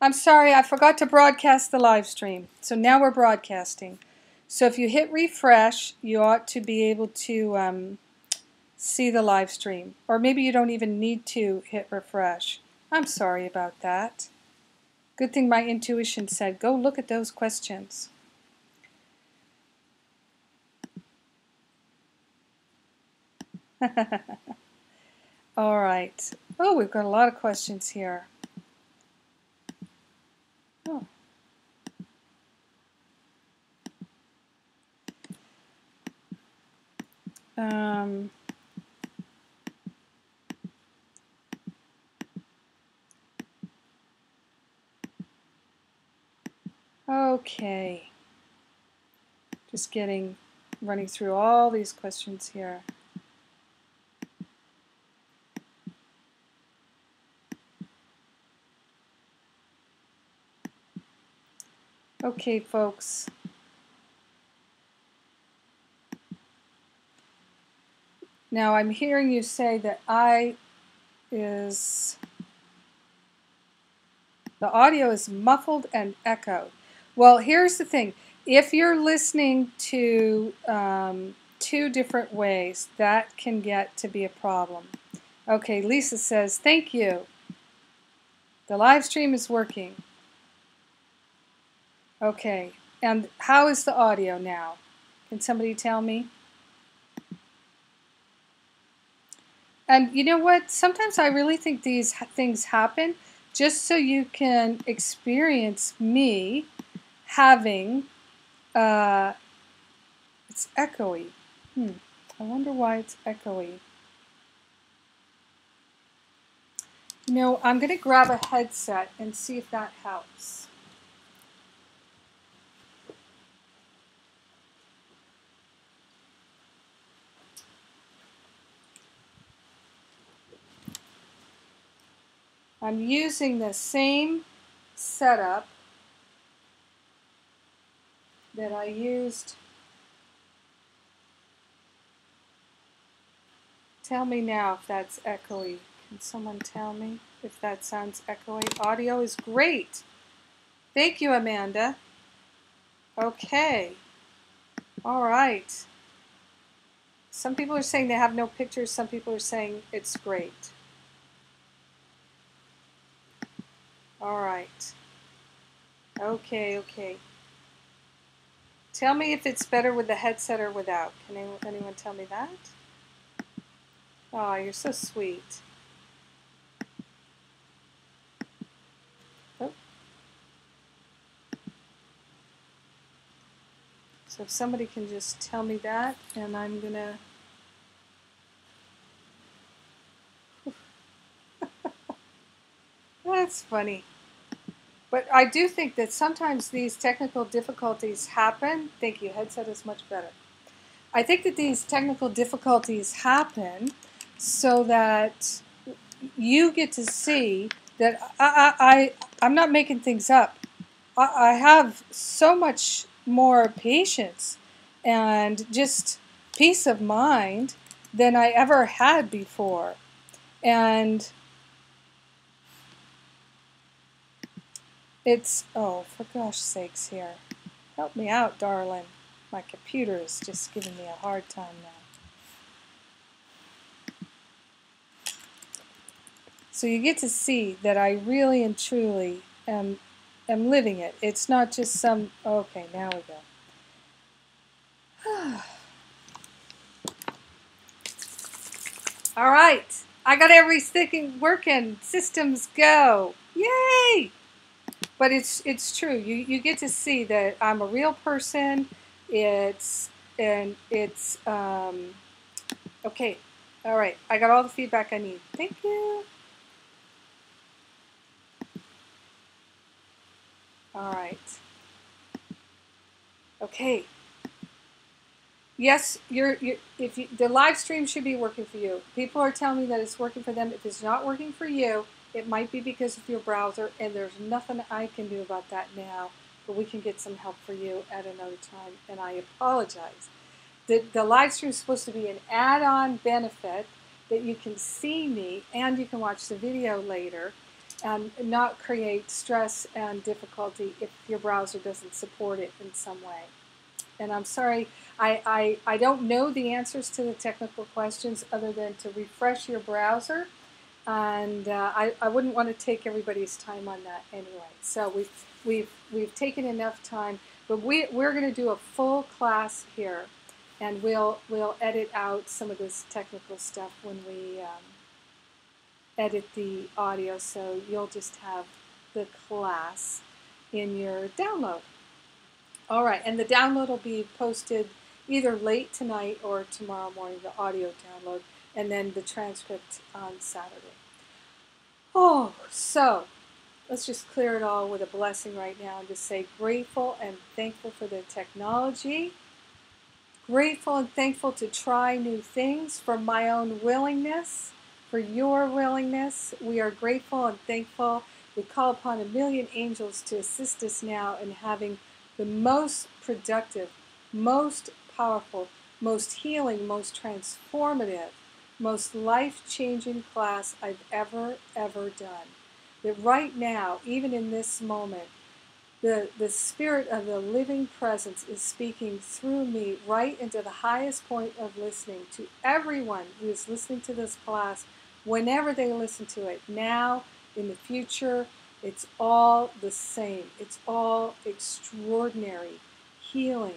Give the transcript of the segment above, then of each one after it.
I'm sorry, I forgot to broadcast the live stream. So now we're broadcasting. So if you hit refresh, you ought to be able to see the live stream. Or maybe you don't even need to hit refresh. I'm sorry about that. Good thing my intuition said, go look at those questions. All right. Oh, we've got a lot of questions here. Oh. Okay. Just running through all these questions here. Okay, folks. Now I'm hearing you say that the audio is muffled and echoed. Well, here's the thing. If you're listening to two different ways, that can get to be a problem. Okay, Lisa says, thank you. The live stream is working. Okay, and how is the audio now? Can somebody tell me? And you know what? Sometimes I really think these things happen just so you can experience me having, it's echoey. I wonder why it's echoey. You know, I'm going to grab a headset and see if that helps. I'm using the same setup that I used. Tell me now if that's echoey. Can someone tell me if that sounds echoey? Audio is great. Thank you, Amanda. Okay. All right. Some people are saying they have no pictures. Some people are saying it's great. All right. Okay. Tell me if it's better with the headset or without. Can anyone tell me that? Oh, you're so sweet. Oh. So if somebody can just tell me that, and I'm gonna... That's funny. But I do think that sometimes these technical difficulties happen. Thank you, headset is much better. I think that these technical difficulties happen so that you get to see that I'm not making things up. I have so much more patience and just peace of mind than I ever had before. And it's, oh, for gosh sakes here. Help me out, darling. My computer is just giving me a hard time now. So you get to see that I really and truly am living it. It's not just some, okay, now we go. All right, I got everything working. Systems go. Yay! But it's true. You get to see that I'm a real person. It's okay. All right, I got all the feedback I need. Thank you. All right. Okay. Yes, the live stream should be working for you. People are telling me that it's working for them. If it's not working for you, it might be because of your browser, and there's nothing I can do about that now, but we can get some help for you at another time, and I apologize. The live stream is supposed to be an add-on benefit that you can see me and you can watch the video later. and not create stress and difficulty if your browser doesn't support it in some way. And I'm sorry, I don't know the answers to the technical questions other than to refresh your browser. And I wouldn't want to take everybody's time on that anyway. So we've taken enough time, but we're going to do a full class here, and we'll edit out some of this technical stuff when we edit the audio, so you'll just have the class in your download. All right, and the download will be posted either late tonight or tomorrow morning, the audio download, and then the transcript on Saturday. Oh, so let's just clear it all with a blessing right now and just say grateful and thankful for the technology. Grateful and thankful to try new things, for my own willingness, for your willingness. We are grateful and thankful. We call upon a million angels to assist us now in having the most productive, most powerful, most healing, most transformative, most life-changing class I've ever done. That right now, even in this moment, the spirit of the living presence is speaking through me right into the highest point of listening to everyone who is listening to this class whenever they listen to it, now, in the future. It's all the same. It's all extraordinary, healing,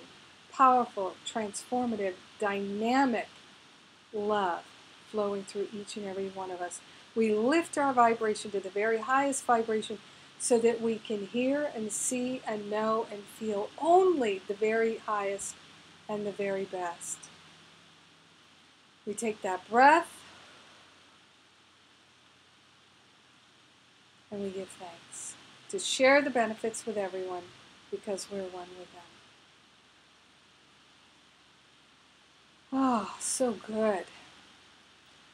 powerful, transformative, dynamic love flowing through each and every one of us. We lift our vibration to the very highest vibration so that we can hear and see and know and feel only the very highest and the very best. We take that breath and we give thanks to share the benefits with everyone because we're one with them. Oh, so good.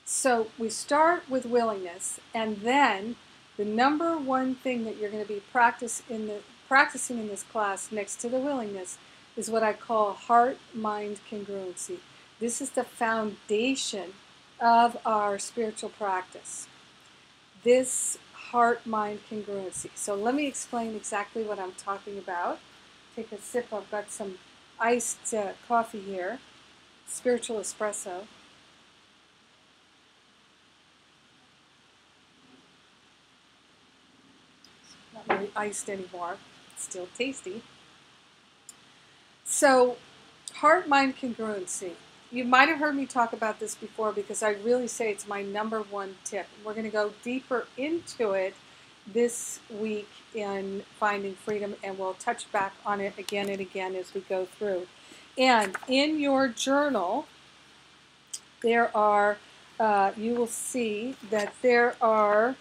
So we start with willingness, and then the number one thing that you're going to be practicing in this class next to the willingness is what I call heart-mind congruency. This is the foundation of our spiritual practice. This heart-mind congruency. So let me explain exactly what I'm talking about. Take a sip. I've got some iced coffee here, spiritual espresso. Not really iced anymore. It's still tasty. So, heart-mind congruency. You might have heard me talk about this before because I really say it's my number one tip. We're going to go deeper into it this week in Finding Freedom, and we'll touch back on it again and again as we go through. And in your journal, there are, you will see that there's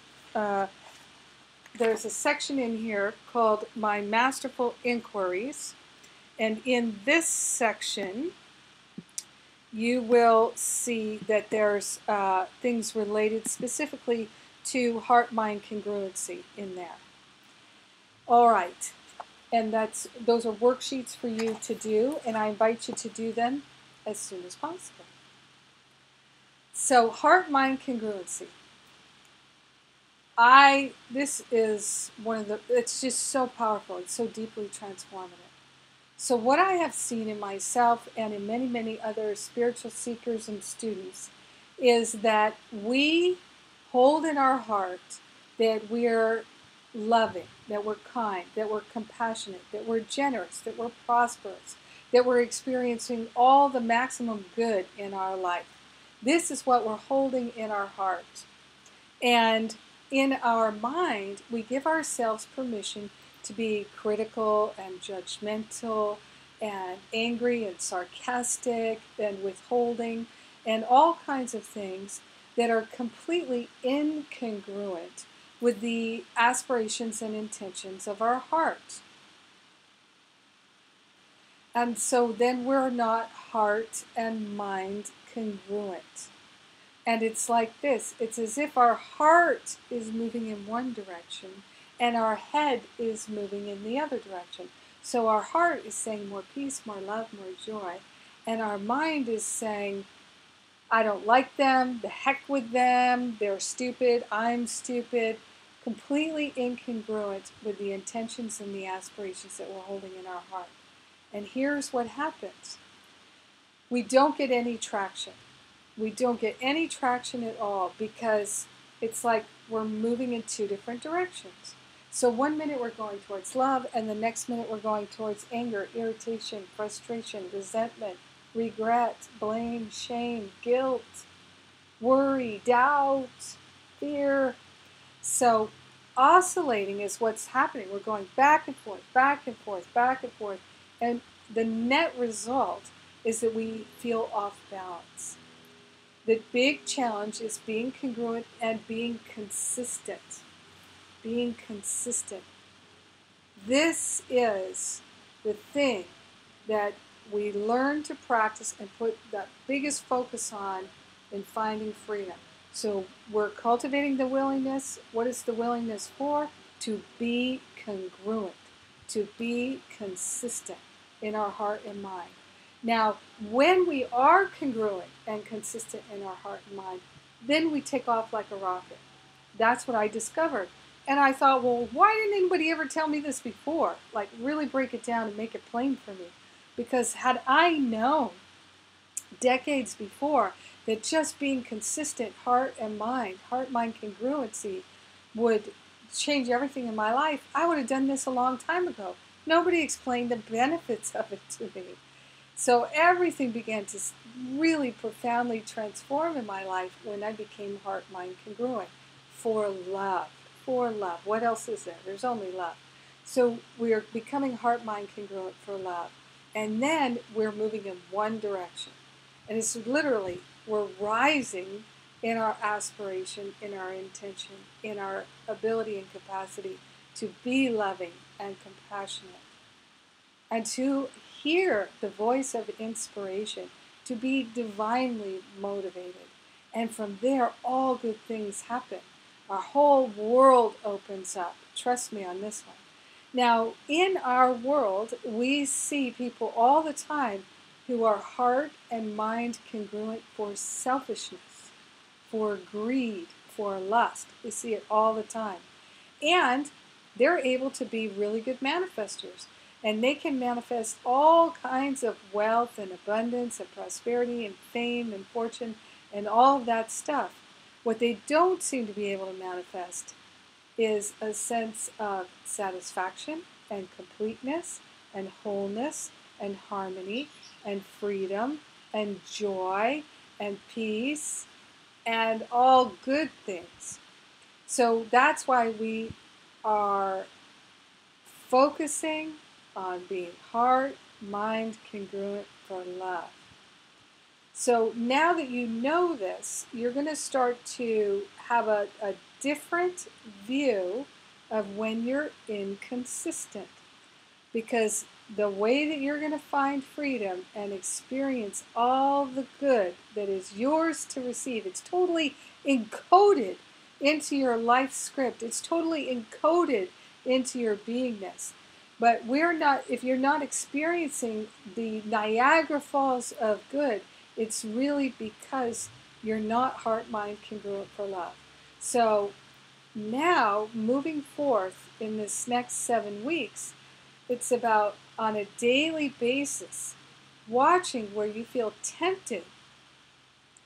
a section in here called My Masterful Inquiries. And in this section, you will see that there's things related specifically to heart-mind congruency in there. All right, and those are worksheets for you to do, and I invite you to do them as soon as possible. So, heart-mind congruency. This is it's just so powerful. It's so deeply transformative. So what I have seen in myself and in many, many other spiritual seekers and students is that we hold in our heart that we're loving, that we're kind, that we're compassionate, that we're generous, that we're prosperous, that we're experiencing all the maximum good in our life. This is what we're holding in our heart. And in our mind, we give ourselves permission to be critical and judgmental and angry and sarcastic and withholding and all kinds of things that are completely incongruent with the aspirations and intentions of our heart. And so then we're not heart and mind congruent. And it's like this. It's as if our heart is moving in one direction and our head is moving in the other direction. So our heart is saying more peace, more love, more joy. And our mind is saying, I don't like them, the heck with them, they're stupid, I'm stupid, completely incongruent with the intentions and the aspirations that we're holding in our heart. And here's what happens. We don't get any traction. We don't get any traction at all because it's like we're moving in two different directions. So one minute we're going towards love, and the next minute we're going towards anger, irritation, frustration, resentment, regret, blame, shame, guilt, worry, doubt, fear. So oscillating is what's happening. We're going back and forth, back and forth, back and forth. And the net result is that we feel off balance. The big challenge is being congruent and being consistent. Being consistent. This is the thing that we learn to practice and put the biggest focus on in finding freedom. So we're cultivating the willingness. What is the willingness for? To be congruent, to be consistent in our heart and mind. Now, when we are congruent and consistent in our heart and mind, then we take off like a rocket. That's what I discovered. And I thought, well, why didn't anybody ever tell me this before? Like, really break it down and make it plain for me. Because had I known decades before that just being consistent, heart, mind congruency would change everything in my life, I would have done this a long time ago. Nobody explained the benefits of it to me. So everything began to really profoundly transform in my life when I became heart, mind congruent for love. For love. What else is there? There's only love. So we're becoming heart, mind congruent for love. And then we're moving in one direction. And it's literally, we're rising in our aspiration, in our intention, in our ability and capacity to be loving and compassionate. And to hear the voice of inspiration, to be divinely motivated. And from there, all good things happen. Our whole world opens up. Trust me on this one. Now, in our world, we see people all the time who are heart and mind congruent for selfishness, for greed, for lust. We see it all the time. And they're able to be really good manifestors. And they can manifest all kinds of wealth and abundance and prosperity and fame and fortune and all of that stuff. What they don't seem to be able to manifest is a sense of satisfaction and completeness and wholeness and harmony and freedom and joy and peace and all good things. So that's why we are focusing on being heart, mind congruent for love. So now that you know this, you're going to start to have a different view of when you're inconsistent. Because the way that you're going to find freedom and experience all the good that is yours to receive, it's totally encoded into your life script. It's totally encoded into your beingness. But if you're not experiencing the Niagara Falls of good, it's really because you're not heart, mind congruent for love. So now, moving forth in this next 7 weeks, it's about on a daily basis, watching where you feel tempted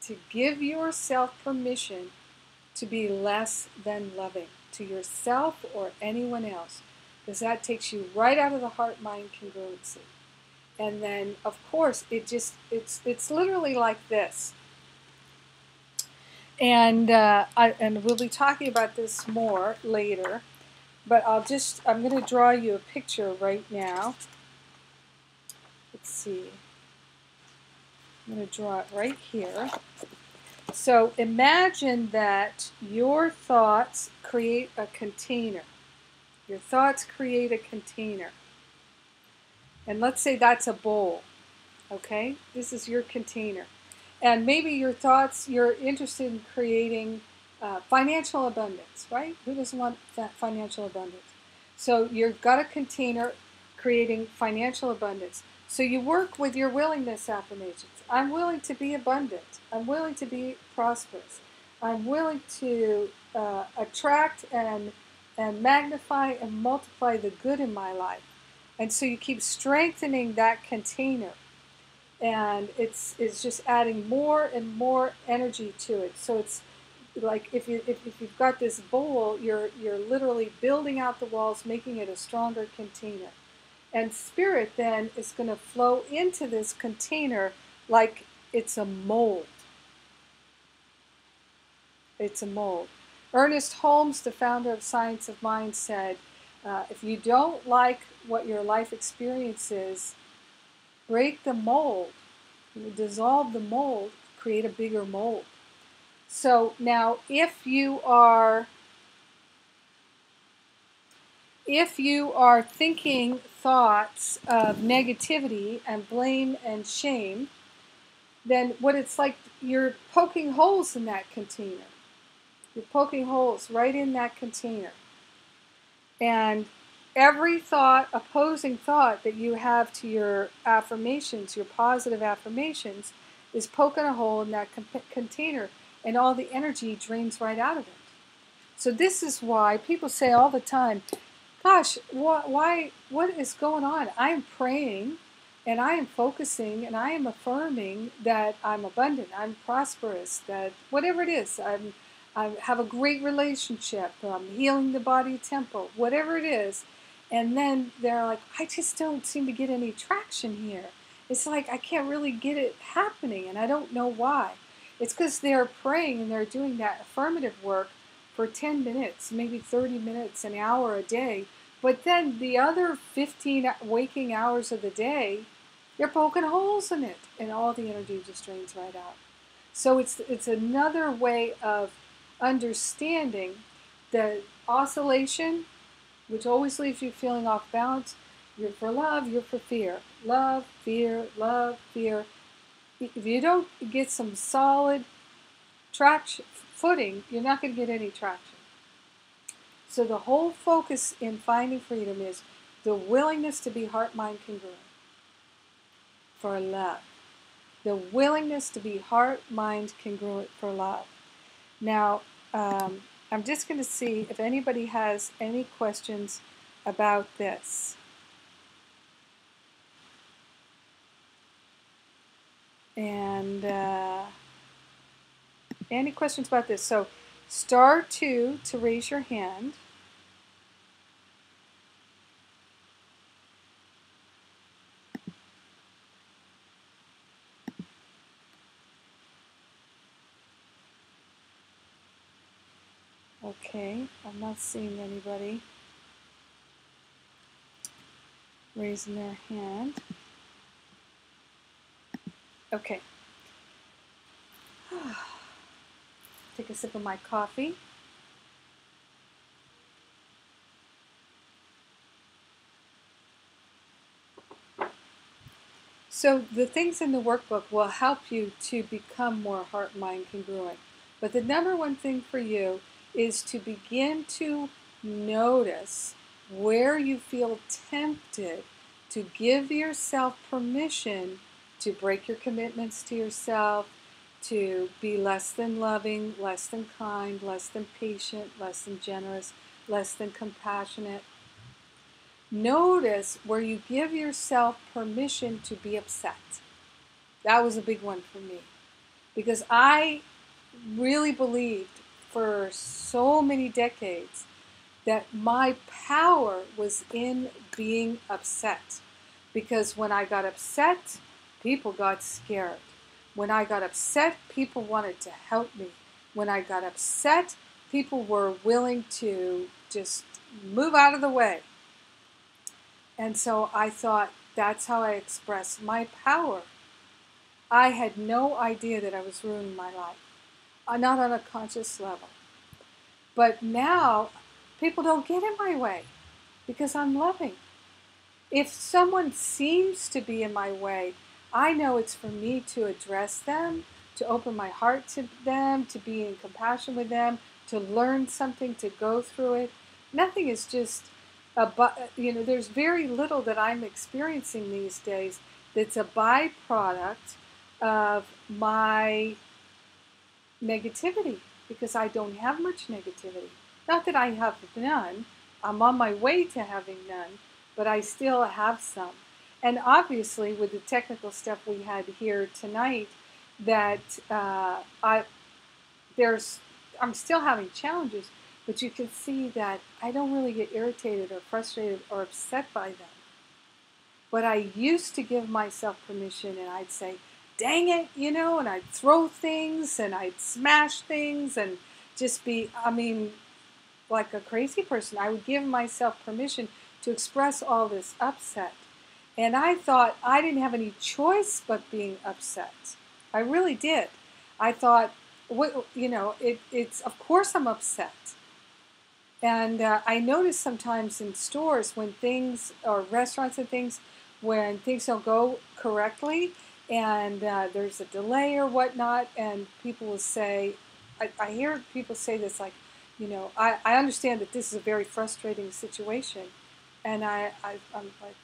to give yourself permission to be less than loving to yourself or anyone else. Because that takes you right out of the heart-mind congruency. And then, of course, it's literally like this. And we'll be talking about this more later. But I'm going to draw you a picture right now. Let's see. I'm going to draw it right here. So imagine that your thoughts create a container. Your thoughts create a container. And let's say that's a bowl, okay? This is your container. And maybe your thoughts, you're interested in creating financial abundance, right? Who doesn't want that financial abundance? So you've got a container creating financial abundance. So you work with your willingness affirmations. I'm willing to be abundant. I'm willing to be prosperous. I'm willing to attract and and magnify and multiply the good in my life. And so you keep strengthening that container, and it's just adding more and more energy to it. So it's like if you've got this bowl, you're literally building out the walls, making it a stronger container. And spirit then is going to flow into this container like it's a mold. It's a mold. Ernest Holmes, the founder of Science of Mind, said, if you don't like what your life experience is, break the mold. You dissolve the mold, create a bigger mold. So now if you are thinking thoughts of negativity and blame and shame, then what it's like, you're poking holes in that container. You're poking holes right in that container. And every thought, opposing thought that you have to your affirmations, your positive affirmations, is poking a hole in that container, and all the energy drains right out of it. So this is why people say all the time, gosh, what is going on? I am praying, and I am focusing, and I am affirming that I'm abundant, I'm prosperous, that whatever it is, I have a great relationship, I'm healing the body temple, whatever it is. And then they're like, I just don't seem to get any traction here. It's like I can't really get it happening, and I don't know why. It's because they're praying and they're doing that affirmative work for 10 minutes, maybe 30 minutes, an hour a day. But then the other 15 waking hours of the day, they're poking holes in it, and all the energy just drains right out. So it's another way of understanding the oscillation, which always leaves you feeling off balance. You're for love, you're for fear. Love, fear, love, fear. If you don't get some solid traction, footing, you're not going to get any traction. So the whole focus in finding freedom is the willingness to be heart-mind congruent for love. The willingness to be heart-mind congruent for love. Now, I'm just going to see if anybody has any questions about this. And any questions about this? So *2 to raise your hand. Okay, I'm not seeing anybody raising their hand. Okay. Take a sip of my coffee. So the things in the workbook will help you to become more heart-mind congruent. But the number one thing for you is to begin to notice where you feel tempted to give yourself permission to break your commitments to yourself, to be less than loving, less than kind, less than patient, less than generous, less than compassionate. Notice where you give yourself permission to be upset. That was a big one for me, because I really believed for so many decades that my power was in being upset. Because when I got upset, people got scared. When I got upset, people wanted to help me. When I got upset, people were willing to just move out of the way. And so I thought, that's how I express my power. I had no idea that I was ruining my life. Not on a conscious level. But now, people don't get in my way because I'm loving. If someone seems to be in my way, I know it's for me to address them, to open my heart to them, to be in compassion with them, to learn something, to go through it. Nothing is just, there's very little that I'm experiencing these days that's a byproduct of my negativity, because I don't have much negativity. Not that I have none, I'm on my way to having none, but I still have some. And obviously, with the technical stuff we had here tonight, that there's I'm still having challenges, but you can see that I don't really get irritated or frustrated or upset by them. But I used to give myself permission, and I'd say, dang it, and I'd throw things and I'd smash things and just be, like a crazy person. I would give myself permission to express all this upset. And I thought I didn't have any choice but being upset. I really did. I thought, it's of course I'm upset. And I notice sometimes in stores when things, or restaurants and things, when things don't go correctly and there's a delay or whatnot, and people will say, I hear people say this like, I understand that this is a very frustrating situation. And I'm like,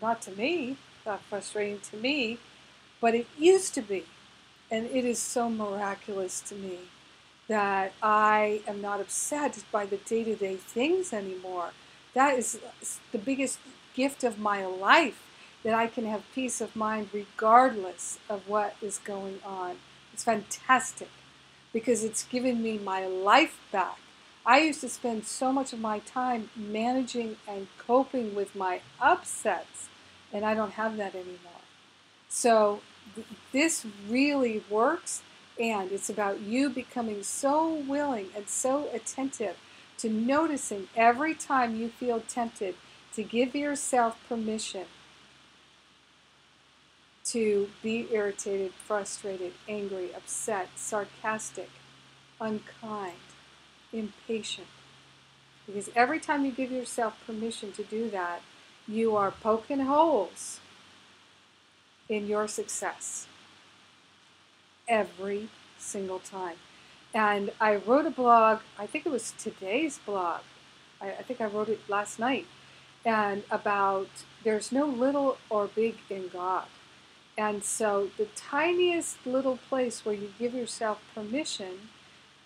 not to me, not frustrating to me, but it used to be. And it is so miraculous to me that I am not upset by the day-to-day things anymore. That is the biggest gift of my life, that I can have peace of mind regardless of what is going on. It's fantastic because it's given me my life back. I used to spend so much of my time managing and coping with my upsets, and I don't have that anymore. So this really works, and it's about you becoming so willing and so attentive to noticing every time you feel tempted to give yourself permission to be irritated, frustrated, angry, upset, sarcastic, unkind, impatient. Because every time you give yourself permission to do that, you are poking holes in your success. Every single time. And I wrote a blog, I think it was today's blog. I think I wrote it last night. And about there's no little or big in God. And so the tiniest little place where you give yourself permission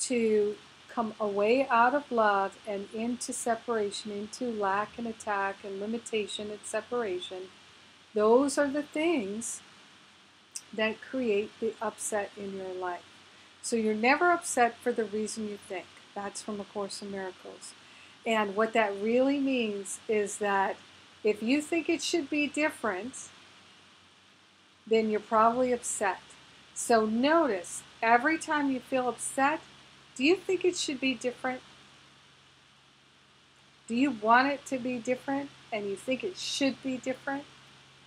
to come away out of love and into separation, into lack and attack and limitation and separation, those are the things that create the upset in your life. So you're never upset for the reason you think. That's from A Course in Miracles. And what that really means is that if you think it should be different, then you're probably upset. So notice, every time you feel upset, do you think it should be different? Do you want it to be different and you think it should be different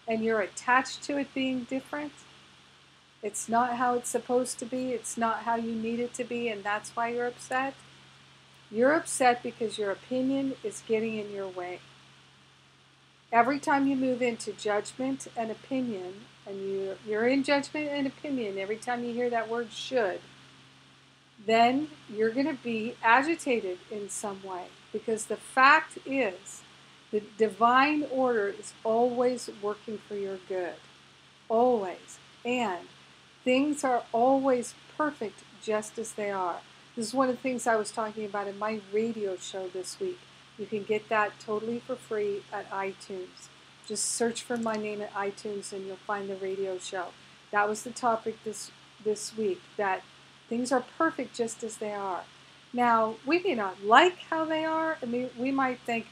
and you're attached to it being different? It's not how it's supposed to be. It's not how you need it to be, and that's why you're upset. You're upset because your opinion is getting in your way. Every time you move into judgment and opinion, and you're in judgment and opinion every time you hear that word should, then you're going to be agitated in some way. Because the fact is, the divine order is always working for your good. Always. And things are always perfect just as they are. This is one of the things I was talking about in my radio show this week. You can get that totally for free at iTunes. Just search for my name at iTunes and you'll find the radio show. That was the topic this week, that things are perfect just as they are. Now, we may not like how they are. I mean, we might think,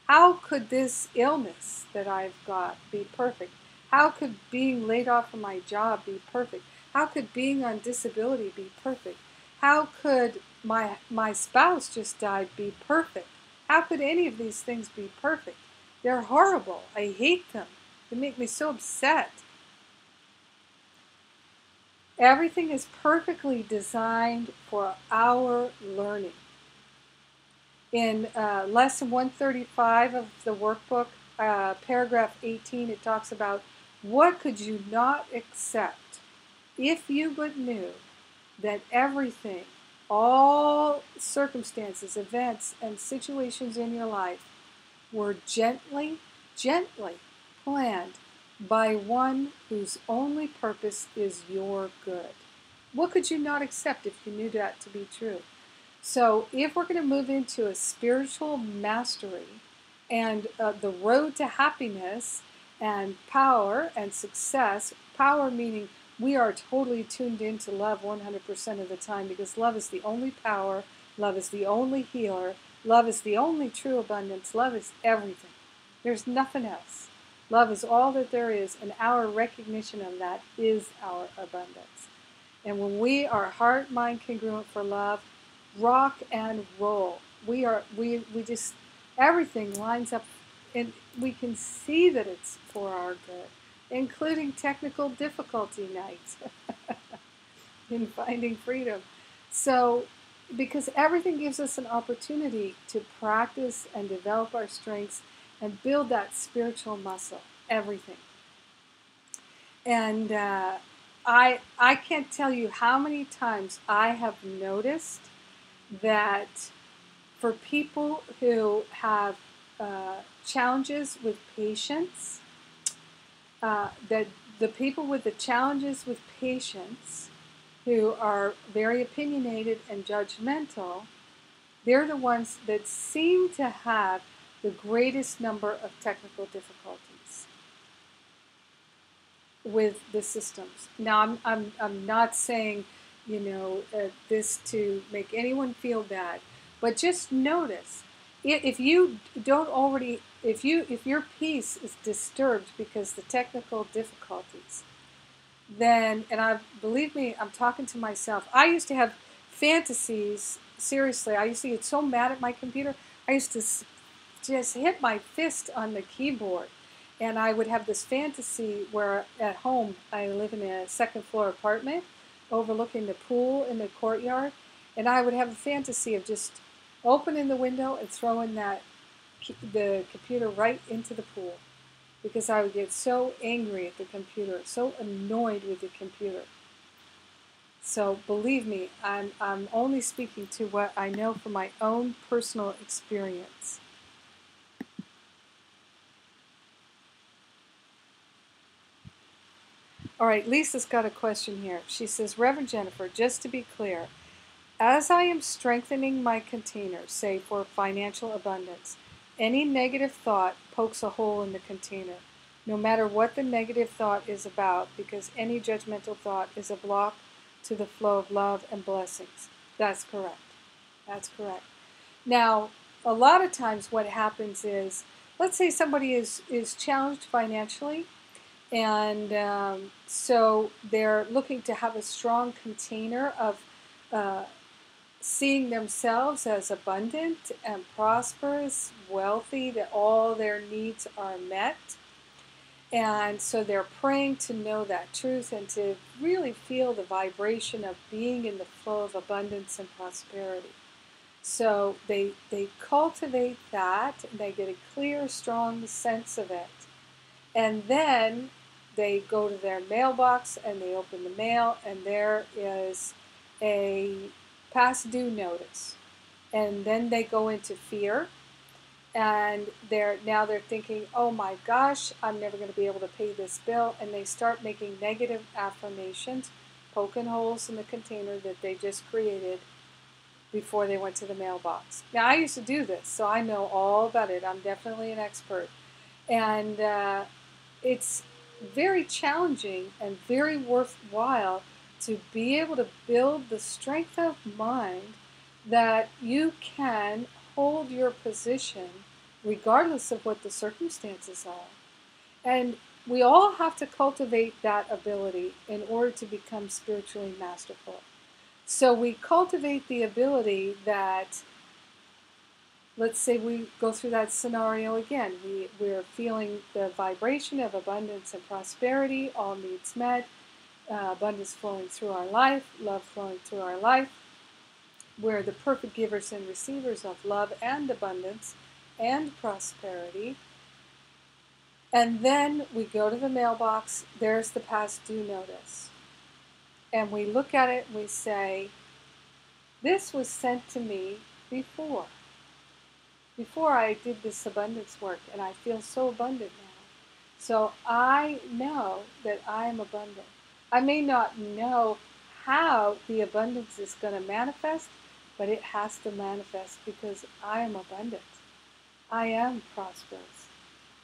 how could this illness that I've got be perfect? How could being laid off from my job be perfect? How could being on disability be perfect? How could my spouse just died be perfect? How could any of these things be perfect? They're horrible. I hate them. They make me so upset. Everything is perfectly designed for our learning. In lesson 135 of the workbook, paragraph 18, it talks about what could you not accept if you but knew that everything, all circumstances, events, and situations in your life were gently planned by one whose only purpose is your good. What could you not accept if you knew that to be true? So if we're going to move into a spiritual mastery and the road to happiness and power and success, power meaning we are totally tuned into love 100% of the time, because love is the only power, love is the only healer, love is the only true abundance, love is everything. There's nothing else. Love is all that there is, and our recognition of that is our abundance. And when we are heart mind congruent for love, rock and roll. We just, everything lines up, and we can see that it's for our good, including technical difficulty nights in finding freedom. So, because everything gives us an opportunity to practice and develop our strengths and build that spiritual muscle, everything. And I can't tell you how many times I have noticed that for people who have challenges with patience, that the people with the challenges with patience who are very opinionated and judgmental, they're the ones that seem to have the greatest number of technical difficulties with the systems. Now, I'm not saying, this to make anyone feel bad, but just notice if you don't already, if your peace is disturbed because the technical difficulties, then, and believe me, I'm talking to myself. I used to have fantasies. Seriously, I used to get so mad at my computer. I used to just hit my fist on the keyboard. And I would have this fantasy where at home, I live in a second floor apartment overlooking the pool in the courtyard. And I would have a fantasy of just opening the window and throwing the computer right into the pool, because I would get so angry at the computer, so annoyed with the computer. So believe me, I'm only speaking to what I know from my own personal experience. All right, Lisa's got a question here. She says, Reverend Jennifer, just to be clear, as I am strengthening my container, say for financial abundance, any negative thought pokes a hole in the container, no matter what the negative thought is about, because any judgmental thought is a block to the flow of love and blessings. That's correct. That's correct. Now, a lot of times what happens is, let's say somebody is challenged financially, and so they're looking to have a strong container of seeing themselves as abundant and prosperous, wealthy, that all their needs are met. And so they're praying to know that truth and to really feel the vibration of being in the flow of abundance and prosperity. So they cultivate that, and they get a clear, strong sense of it. And then they go to their mailbox and they open the mail, and there is a past due notice. And then they go into fear, and they're thinking, oh my gosh, I'm never going to be able to pay this bill. And they start making negative affirmations, poking holes in the container that they just created before they went to the mailbox. Now, I used to do this, so I know all about it. I'm definitely an expert. And it's very challenging and very worthwhile to be able to build the strength of mind that you can hold your position regardless of what the circumstances are. And we all have to cultivate that ability in order to become spiritually masterful. So we cultivate the ability that, let's say we go through that scenario again. We're feeling the vibration of abundance and prosperity, all needs met, abundance flowing through our life, love flowing through our life. We're the perfect givers and receivers of love and abundance and prosperity. And then we go to the mailbox, there's the past due notice. And we look at it and we say, this was sent to me before I did this abundance work, and I feel so abundant now. So I know that I am abundant. I may not know how the abundance is going to manifest, but it has to manifest because I am abundant. I am prosperous.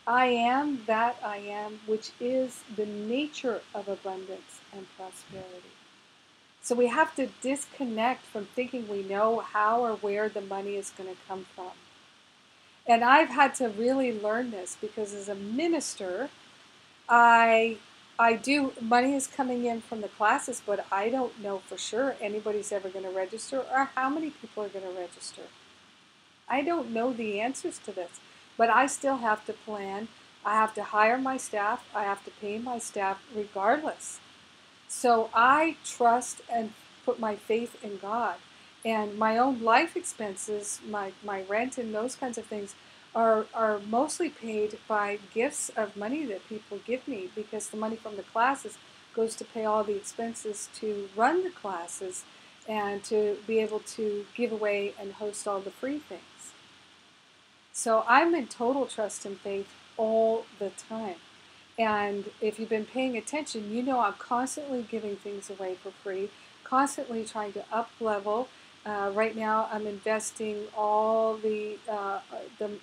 I am that I am, which is the nature of abundance and prosperity. So we have to disconnect from thinking we know how or where the money is going to come from. And I've had to really learn this because as a minister, I I do money is coming in from the classes, but I don't know for sure anybody's ever going to register or how many people are going to register. I don't know the answers to this, but I still have to plan. I have to hire my staff. I have to pay my staff regardless. So I trust and put my faith in God. And my own life expenses, my rent and those kinds of things are mostly paid by gifts of money that people give me because the money from the classes goes to pay all the expenses to run the classes and to be able to give away and host all the free things. So I'm in total trust and faith all the time. And if you've been paying attention, you know I'm constantly giving things away for free, constantly trying to up level. Right now, I'm investing all the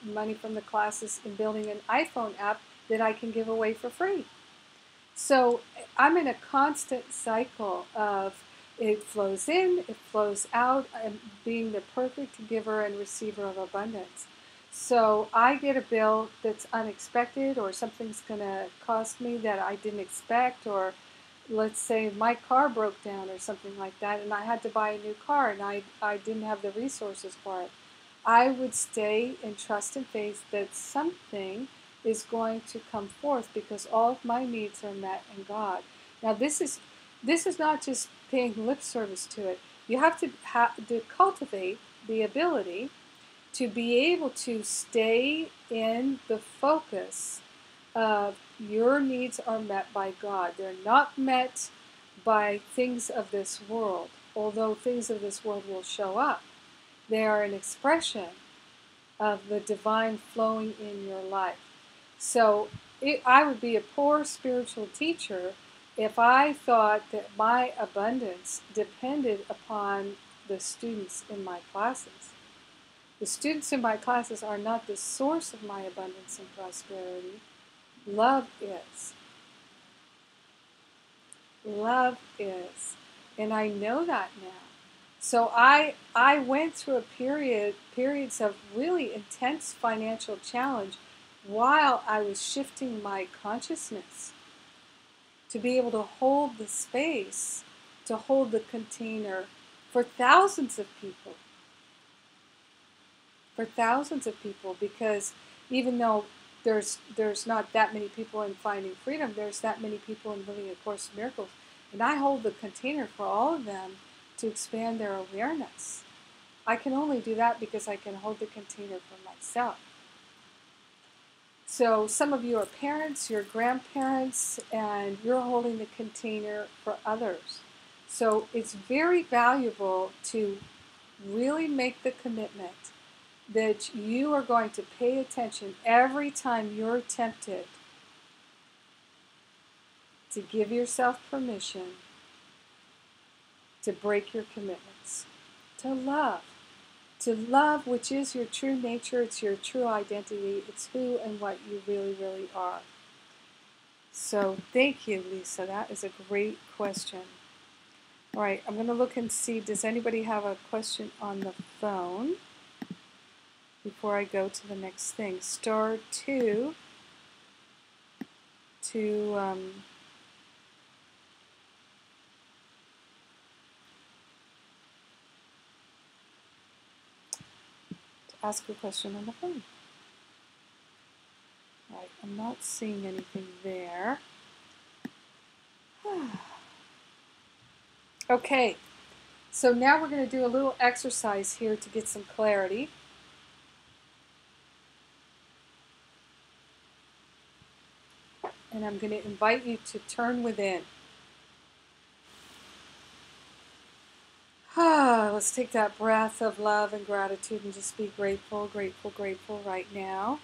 money from the classes in building an iPhone app that I can give away for free. So I'm in a constant cycle of it flows in, it flows out, and being the perfect giver and receiver of abundance. So I get a bill that's unexpected or something's going to cost me that I didn't expect, or let's say my car broke down or something like that and I had to buy a new car and I didn't have the resources for it. I would stay in trust and faith that something is going to come forth because all of my needs are met in God. Now this is not just paying lip service to it. You have to cultivate the ability to be able to stay in the focus of your needs are met by God. They're not met by things of this world, although things of this world will show up. They are an expression of the divine flowing in your life. So I would be a poor spiritual teacher if I thought that my abundance depended upon the students in my classes. The students in my classes are not the source of my abundance and prosperity. Love is. Love is. And I know that now. So I went through periods of really intense financial challenge while I was shifting my consciousness to be able to hold the space, to hold the container for thousands of people. For thousands of people, because even though there's not that many people in Finding Freedom, there's that many people in Living A Course in Miracles. And I hold the container for all of them to expand their awareness. I can only do that because I can hold the container for myself. So some of you are parents, you're grandparents, and you're holding the container for others. So it's very valuable to really make the commitment that you are going to pay attention every time you're tempted to give yourself permission to break your commitments, to love, which is your true nature, it's your true identity, it's who and what you really, really are. So thank you, Lisa. That is a great question. All right, I'm going to look and see, does anybody have a question on the phone before I go to the next thing? Star 2 to ask a question on the phone. All right, I'm not seeing anything there. Okay, so now we're going to do a little exercise here to get some clarity. And I'm going to invite you to turn within. Let's take that breath of love and gratitude and just be grateful, grateful, grateful right now.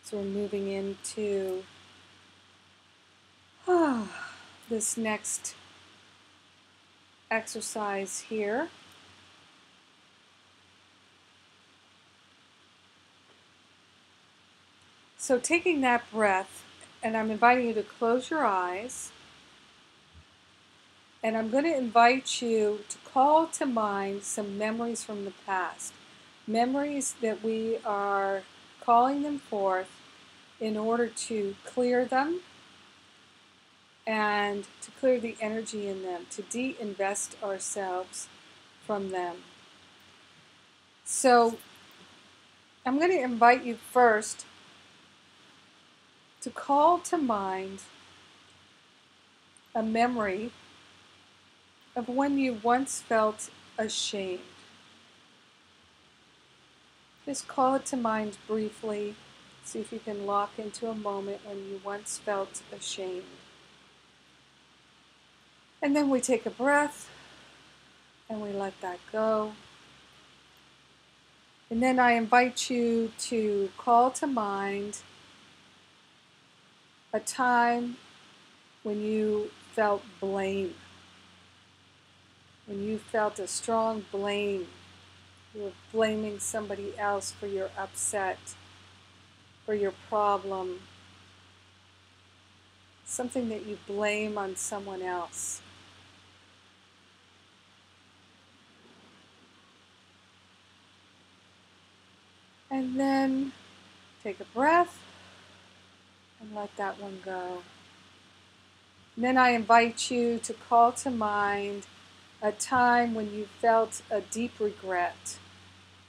So we're moving into this next exercise here. So taking that breath, and I'm inviting you to close your eyes, and I'm going to invite you to call to mind some memories from the past. Memories that we are calling them forth in order to clear them and to clear the energy in them, to de-invest ourselves from them. So I'm going to invite you first to call to mind a memory of when you once felt ashamed. Just call it to mind briefly. See if you can lock into a moment when you once felt ashamed. And then we take a breath and we let that go. And then I invite you to call to mind a time when you felt blame, when you felt a strong blame. You were blaming somebody else for your upset, for your problem, something that you blame on someone else. And then take a breath and let that one go. And then I invite you to call to mind a time when you felt a deep regret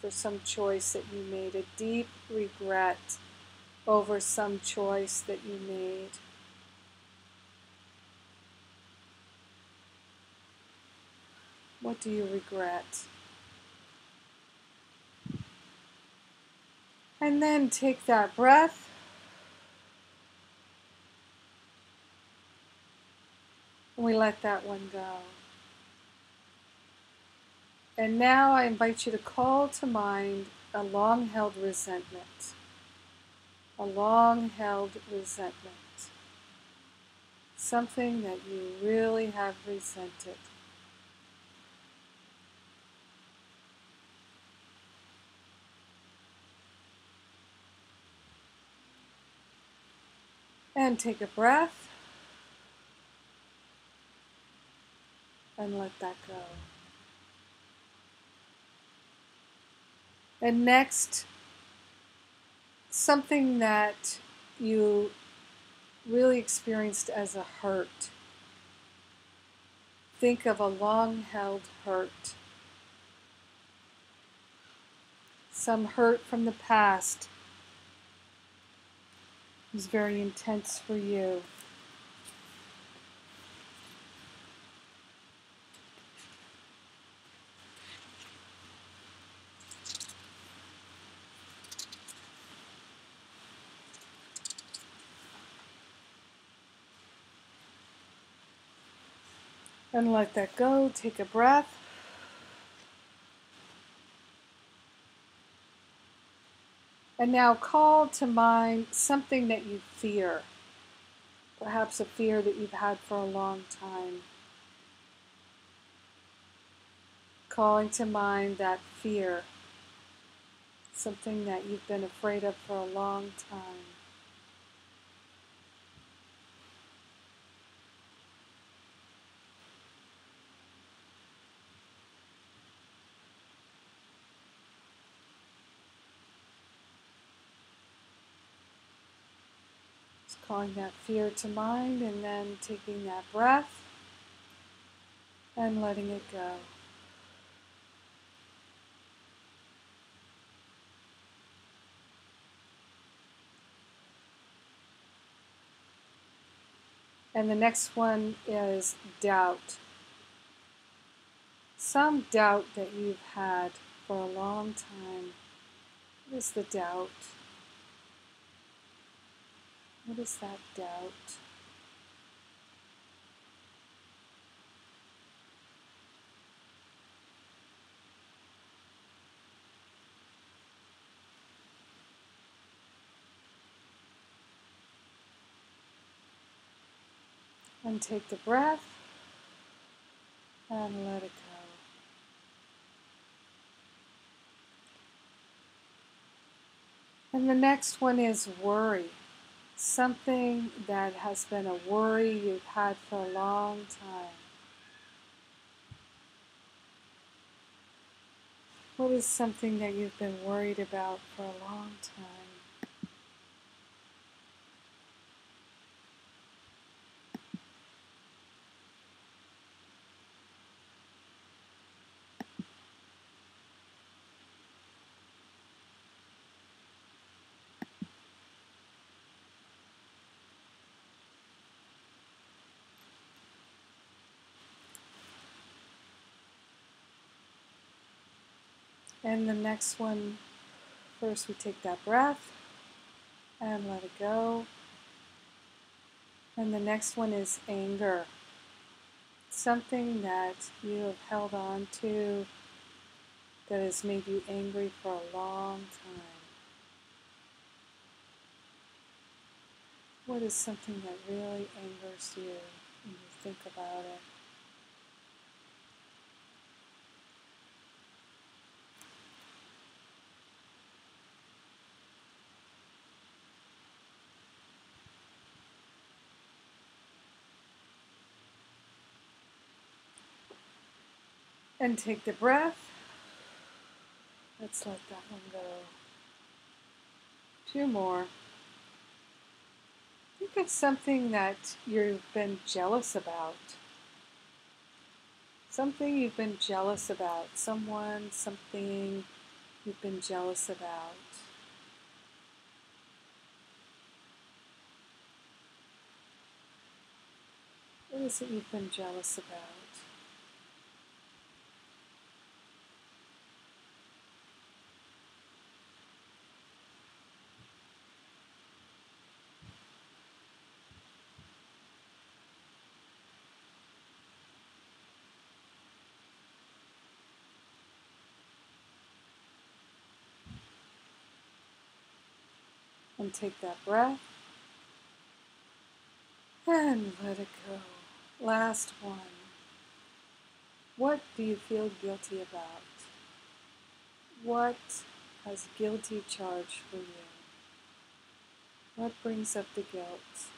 for some choice that you made, a deep regret over some choice that you made. What do you regret? And then take that breath. And we let that one go. And now I invite you to call to mind a long-held resentment. A long-held resentment. Something that you really have resented. And take a breath. And let that go. And next, something that you really experienced as a hurt. Think of a long-held hurt. Some hurt from the past was very intense for you. And let that go. Take a breath. And now call to mind something that you fear. Perhaps a fear that you've had for a long time. Calling to mind that fear. Something that you've been afraid of for a long time. Just calling that fear to mind and then taking that breath and letting it go. And the next one is doubt. Some doubt that you've had for a long time. What is the doubt? What is that doubt? And take the breath and let it go. And the next one is worry. Something that has been a worry you've had for a long time. What is something that you've been worried about for a long time? And the next one, first we take that breath and let it go. And the next one is anger. Something that you have held on to that has made you angry for a long time. What is something that really angers you when you think about it? And take the breath. Let's let that one go. 2 more. Think of something that you've been jealous about. Something you've been jealous about. Someone, something you've been jealous about. What is it you've been jealous about? And take that breath. And let it go. Last one. What do you feel guilty about? What has guilty charge for you? What brings up the guilt?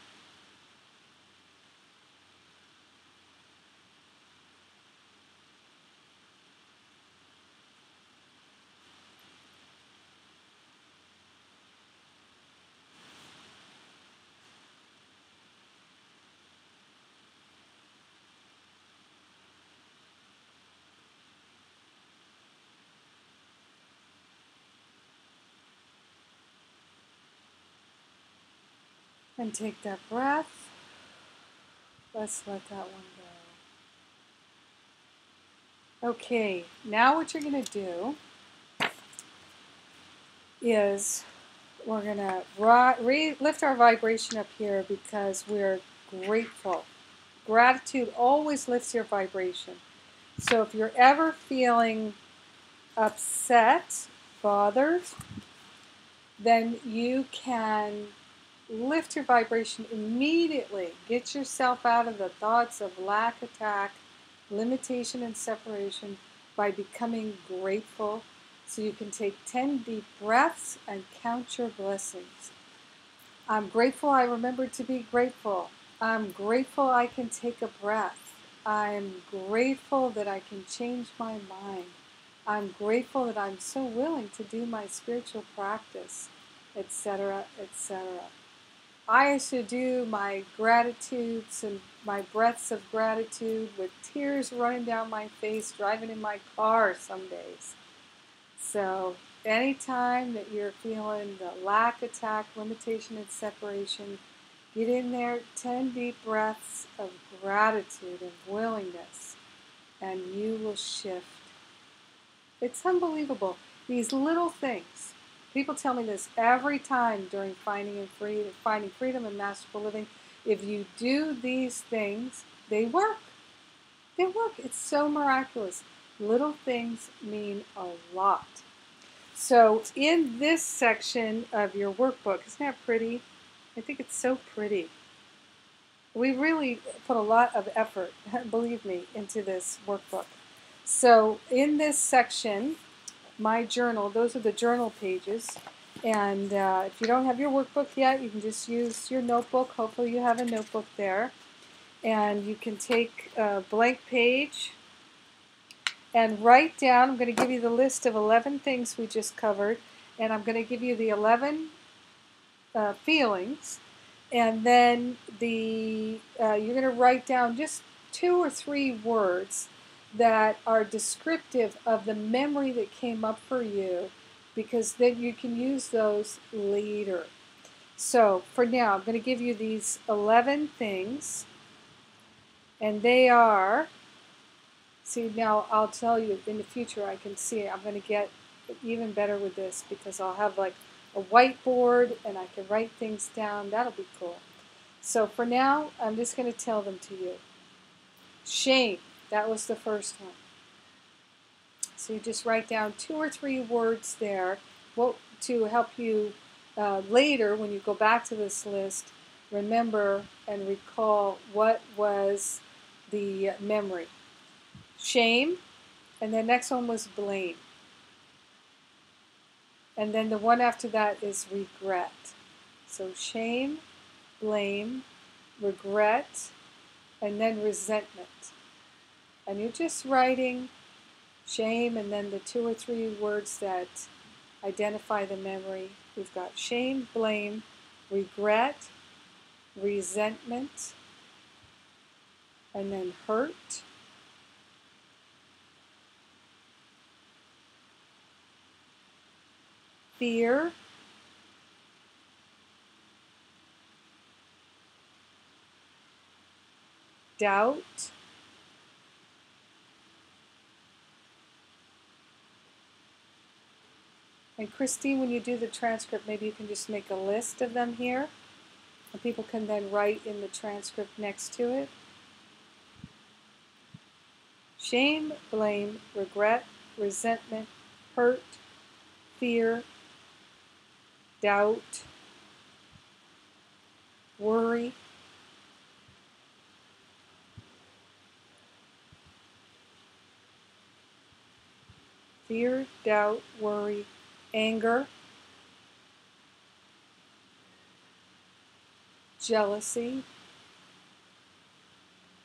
And take that breath. Let's let that one go. Okay, now what you're going to do is we're going to lift our vibration up here because we're grateful. Gratitude always lifts your vibration. So if you're ever feeling upset, bothered, then you can lift your vibration immediately. Get yourself out of the thoughts of lack, attack, limitation, and separation by becoming grateful. So you can take 10 deep breaths and count your blessings. I'm grateful I remembered to be grateful. I'm grateful I can take a breath. I'm grateful that I can change my mind. I'm grateful that I'm so willing to do my spiritual practice, etc., etc. I used to do my gratitudes and my breaths of gratitude with tears running down my face, driving in my car some days. So anytime that you're feeling the lack, attack, limitation, and separation, get in there, 10 deep breaths of gratitude and willingness, and you will shift. It's unbelievable. These little things. People tell me this every time during finding freedom and masterful living. If you do these things, they work. They work. It's so miraculous. Little things mean a lot. So in this section of your workbook, isn't that pretty? I think it's so pretty. We really put a lot of effort, believe me, into this workbook. So in this section, my journal, those are the journal pages, And if you don't have your workbook yet, you can just use your notebook. Hopefully you have a notebook there. And you can take a blank page and write down. I'm going to give you the list of 11 things we just covered. And I'm going to give you the 11 feelings. And then you're going to write down just 2 or 3 words that are descriptive of the memory that came up for you, because then you can use those later. So for now, I'm going to give you these 11 things, and they are, see, now I'll tell you in the future, I can see I'm going to get even better with this, because I'll have like a whiteboard and I can write things down. That'll be cool. So for now, I'm just going to tell them to you. Shame, that was the first one. So you just write down 2 or 3 words there to help you later, when you go back to this list, remember and recall what was the memory. Shame, and the next one was blame. And then the one after that is regret. So shame, blame, regret, and then resentment. And you're just writing shame and then the 2 or 3 words that identify the memory. We've got shame, blame, regret, resentment, and then hurt, fear, doubt, and Christine, when you do the transcript, maybe you can just make a list of them here, and people can then write in the transcript next to it. Shame, blame, regret, resentment, hurt, fear, doubt, worry, fear, doubt, worry, anger, jealousy,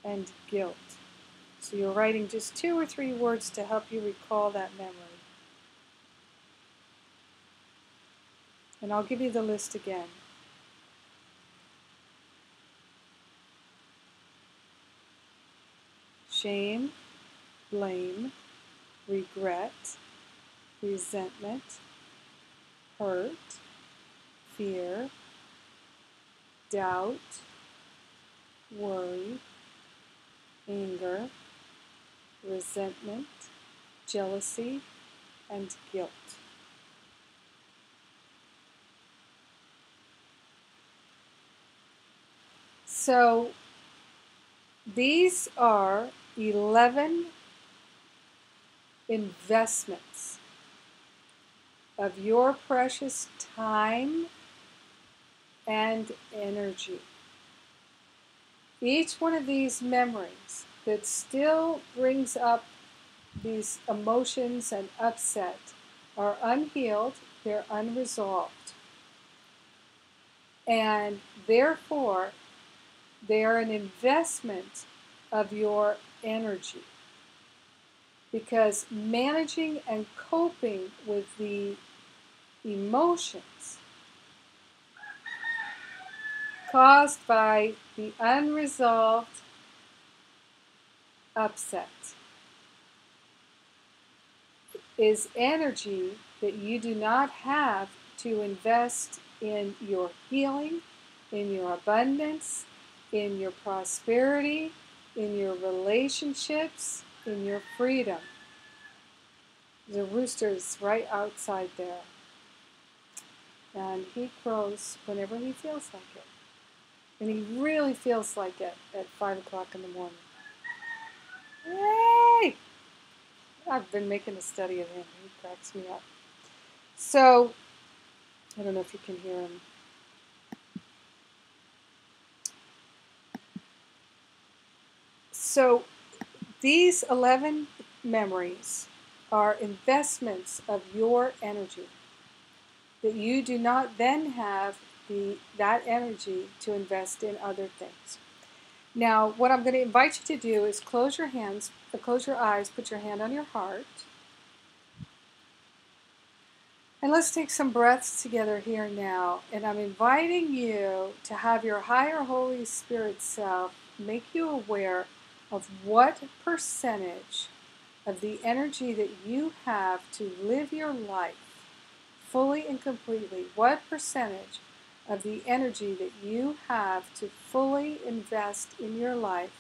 and guilt. So you're writing just 2 or 3 words to help you recall that memory. And I'll give you the list again. Shame, blame, regret, resentment, hurt, fear, doubt, worry, anger, resentment, jealousy, and guilt. So these are 11 investments of your precious time and energy. Each one of these memories that still brings up these emotions and upset are unhealed, they're unresolved. And therefore, they are an investment of your energy. Because managing and coping with the emotions caused by the unresolved upset is energy that you do not have to invest in your healing, in your abundance, in your prosperity, in your relationships, in your freedom. The rooster is right outside there. And he crows whenever he feels like it. And he really feels like it at 5 o'clock in the morning. Yay! I've been making a study of him. He cracks me up. So, I don't know if you can hear him. So, these 11 memories are investments of your energy. that you do not then have that energy to invest in other things. Now, what I'm going to invite you to do is close your eyes, put your hand on your heart, and let's take some breaths together here now. And I'm inviting you to have your higher Holy Spirit self make you aware of what percentage of the energy that you have to live your life fully and completely, what percentage of the energy that you have to fully invest in your life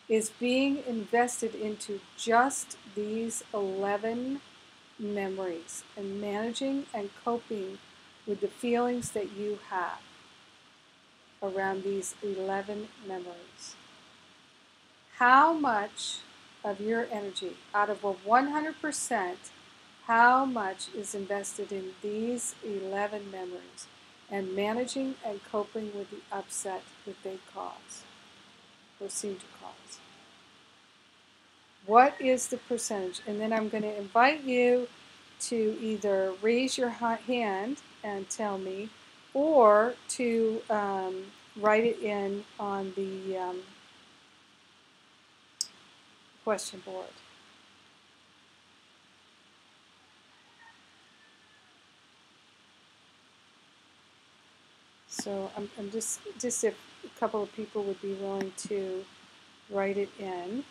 is being invested into just these 11 memories and managing and coping with the feelings that you have around these 11 memories. How much of your energy, out of a 100%, how much is invested in these 11 memories and managing and coping with the upset that they cause or seem to cause? What is the percentage? And then I'm going to invite you to either raise your hand and tell me, or to write it in on the question board. So I'm just if a couple of people would be willing to write it in.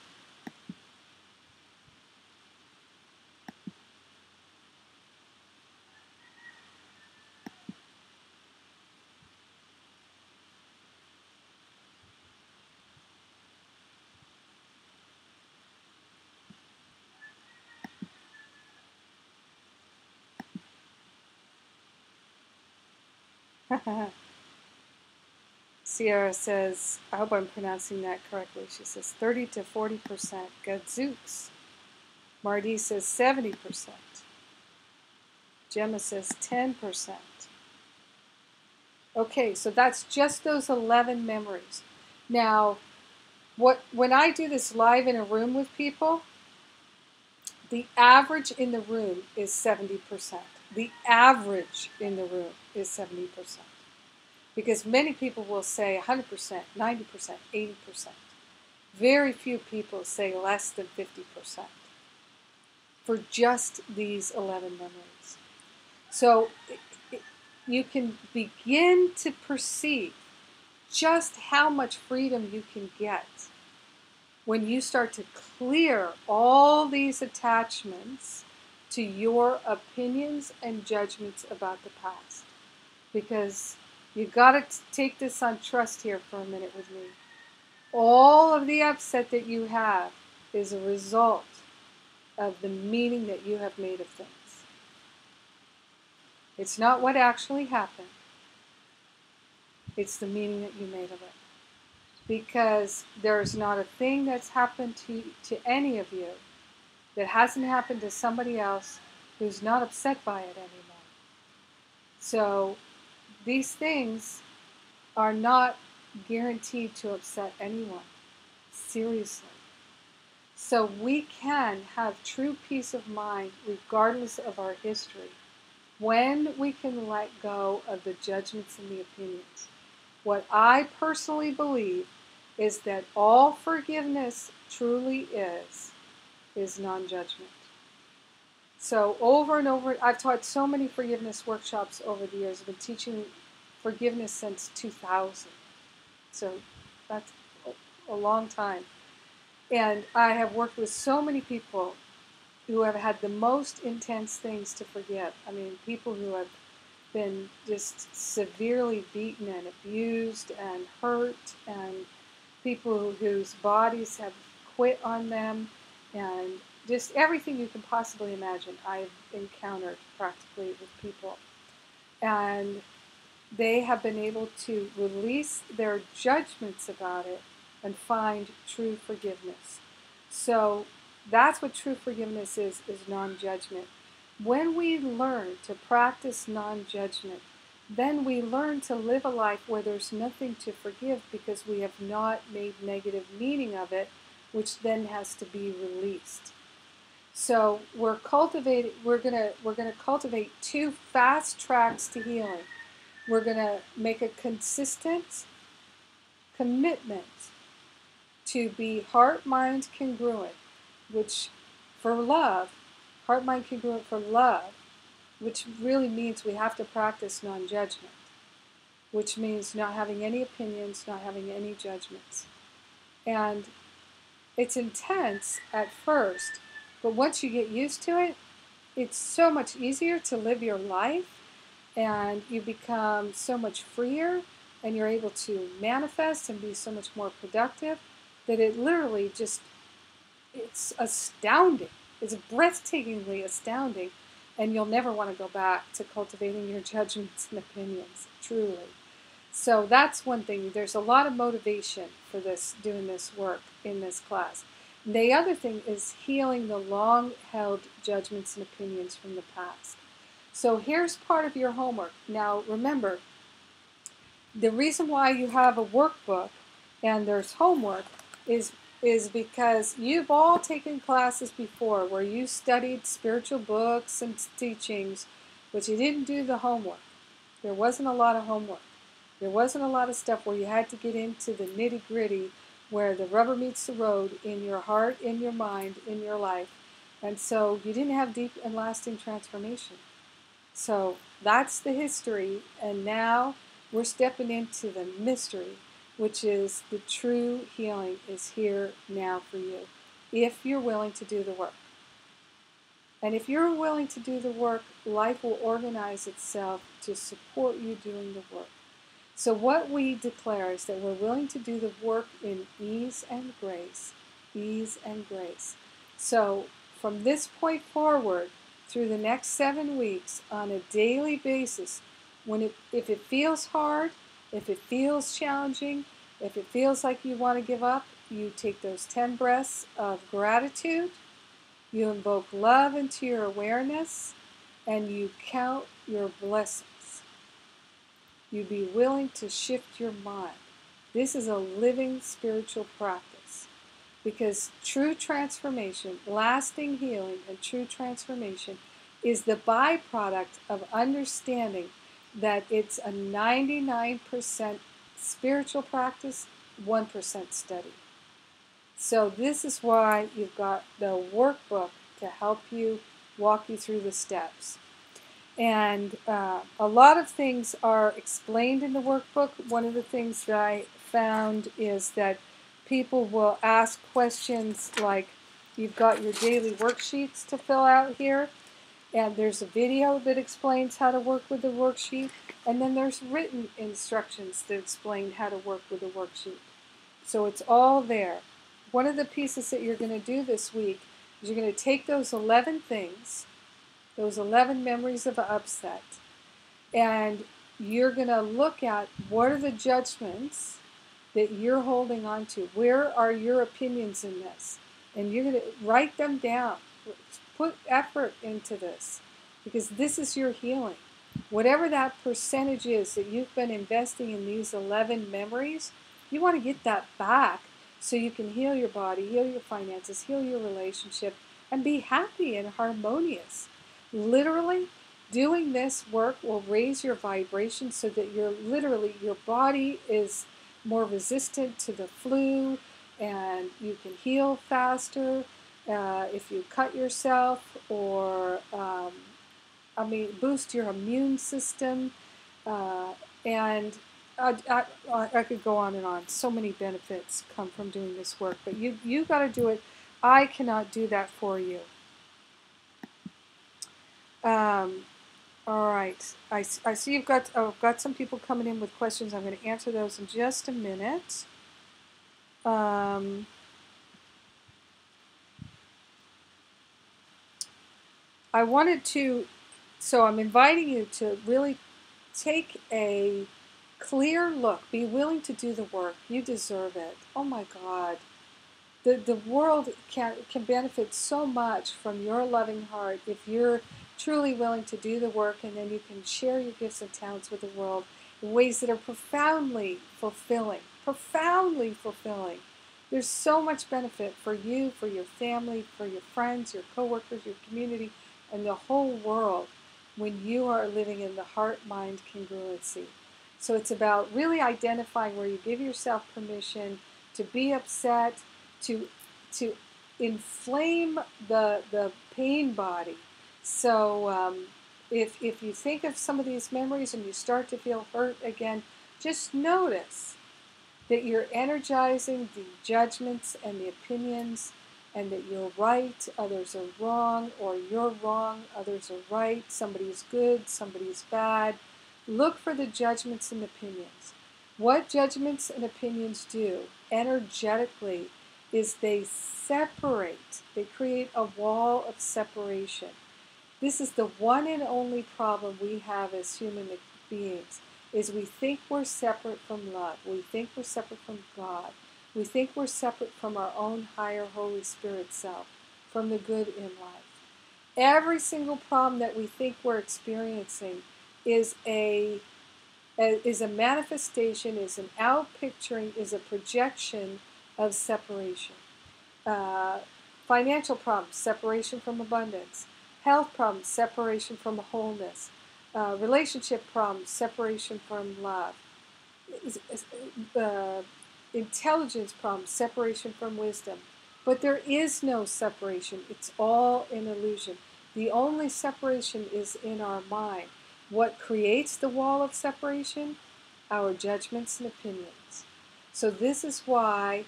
Sierra says, I hope I'm pronouncing that correctly. She says 30 to 40%. Gadzooks. Marty says 70%. Gemma says 10%. Okay, so that's just those 11 memories. Now, when I do this live in a room with people, the average in the room is 70%. The average in the room is 70%. Because many people will say 100%, 90%, 80%. Very few people say less than 50% for just these 11 memories. So you can begin to perceive just how much freedom you can get when you start to clear all these attachments to your opinions and judgments about the past. Because you got to take this on trust here for a minute with me. All of the upset that you have is a result of the meaning that you have made of things. It's not what actually happened. It's the meaning that you made of it. Because there's not a thing that's happened to any of you that hasn't happened to somebody else who's not upset by it anymore. So these things are not guaranteed to upset anyone. Seriously. So we can have true peace of mind regardless of our history when we can let go of the judgments and the opinions. What I personally believe is that all forgiveness truly is non-judgment. So over and over, I've taught so many forgiveness workshops over the years. I've been teaching forgiveness since 2000. So that's a long time. And I have worked with so many people who have had the most intense things to forgive. I mean, people who have been just severely beaten and abused and hurt, and people whose bodies have quit on them, and just everything you can possibly imagine I've encountered practically with people. And they have been able to release their judgments about it and find true forgiveness. So that's what true forgiveness is non-judgment. When we learn to practice non-judgment, then we learn to live a life where there's nothing to forgive because we have not made negative meaning of it, which then has to be released. So we're gonna cultivate two fast tracks to healing. We're gonna make a consistent commitment to be heart mind congruent, which for love, heart mind congruent for love, which really means we have to practice non-judgment, which means not having any opinions, not having any judgments. And it's intense at first, but once you get used to it, it's so much easier to live your life, and you become so much freer, and you're able to manifest and be so much more productive that it literally just, it's astounding. It's breathtakingly astounding, and you'll never want to go back to cultivating your judgments and opinions, truly. So that's one thing. There's a lot of motivation for this, doing this work in this class. The other thing is healing the long-held judgments and opinions from the past. So here's part of your homework. Now remember, the reason why you have a workbook and there's homework is because you've all taken classes before where you studied spiritual books and teachings, but you didn't do the homework. There wasn't a lot of homework. There wasn't a lot of stuff where you had to get into the nitty-gritty, where the rubber meets the road in your heart, in your mind, in your life. And so you didn't have deep and lasting transformation. So that's the history, and now we're stepping into the mystery, which is the true healing is here now for you, if you're willing to do the work. And if you're willing to do the work, life will organize itself to support you doing the work. So what we declare is that we're willing to do the work in ease and grace. Ease and grace. So from this point forward, through the next 7 weeks, on a daily basis, if it feels hard, if it feels challenging, if it feels like you want to give up, you take those 10 breaths of gratitude, you invoke love into your awareness, and you count your blessings. You be willing to shift your mind. This is a living spiritual practice, because true transformation, lasting healing, and true transformation is the byproduct of understanding that it's a 99% spiritual practice, 1% study. So this is why you've got the workbook to help you walk you through the steps. And a lot of things are explained in the workbook. One of the things that I found is that people will ask questions like, you've got your daily worksheets to fill out here, and there's a video that explains how to work with the worksheet, and then there's written instructions that explain how to work with the worksheet. So it's all there. One of the pieces that you're going to do this week is you're going to take those 11 things, those 11 memories of upset, and you're going to look at what are the judgments that you're holding on to. Where are your opinions in this? And you're going to write them down. Put effort into this, because this is your healing. Whatever that percentage is that you've been investing in these 11 memories, you want to get that back so you can heal your body, heal your finances, heal your relationship, and be happy and harmonious. Literally, doing this work will raise your vibration so that your body is more resistant to the flu, and you can heal faster if you cut yourself, or boost your immune system, and I could go on and on. So many benefits come from doing this work, but you got to do it. I cannot do that for you. All right. I see I've got some people coming in with questions. I'm going to answer those in just a minute. I wanted to, so I'm inviting you to really take a clear look. Be willing to do the work. You deserve it. Oh my God. The world can benefit so much from your loving heart if you're truly willing to do the work, and then you can share your gifts and talents with the world in ways that are profoundly fulfilling. Profoundly fulfilling. There's so much benefit for you, for your family, for your friends, your coworkers, your community, and the whole world when you are living in the heart-mind congruency. So it's about really identifying where you give yourself permission to be upset, to inflame the pain body. So if you think of some of these memories and you start to feel hurt again, just notice that you're energizing the judgments and the opinions, and that you're right, others are wrong, or you're wrong, others are right, somebody's good, somebody's bad. Look for the judgments and opinions. What judgments and opinions do energetically is they separate, they create a wall of separation. This is the one and only problem we have as human beings, is we think we're separate from love. We think we're separate from God. We think we're separate from our own higher Holy Spirit self, from the good in life. Every single problem that we think we're experiencing is a manifestation, is an outpicturing, is a projection of separation. Financial problems, separation from abundance. Health problems, separation from wholeness. Relationship problems, separation from love. Intelligence problems, separation from wisdom. But there is no separation. It's all an illusion. The only separation is in our mind. What creates the wall of separation? Our judgments and opinions. So this is why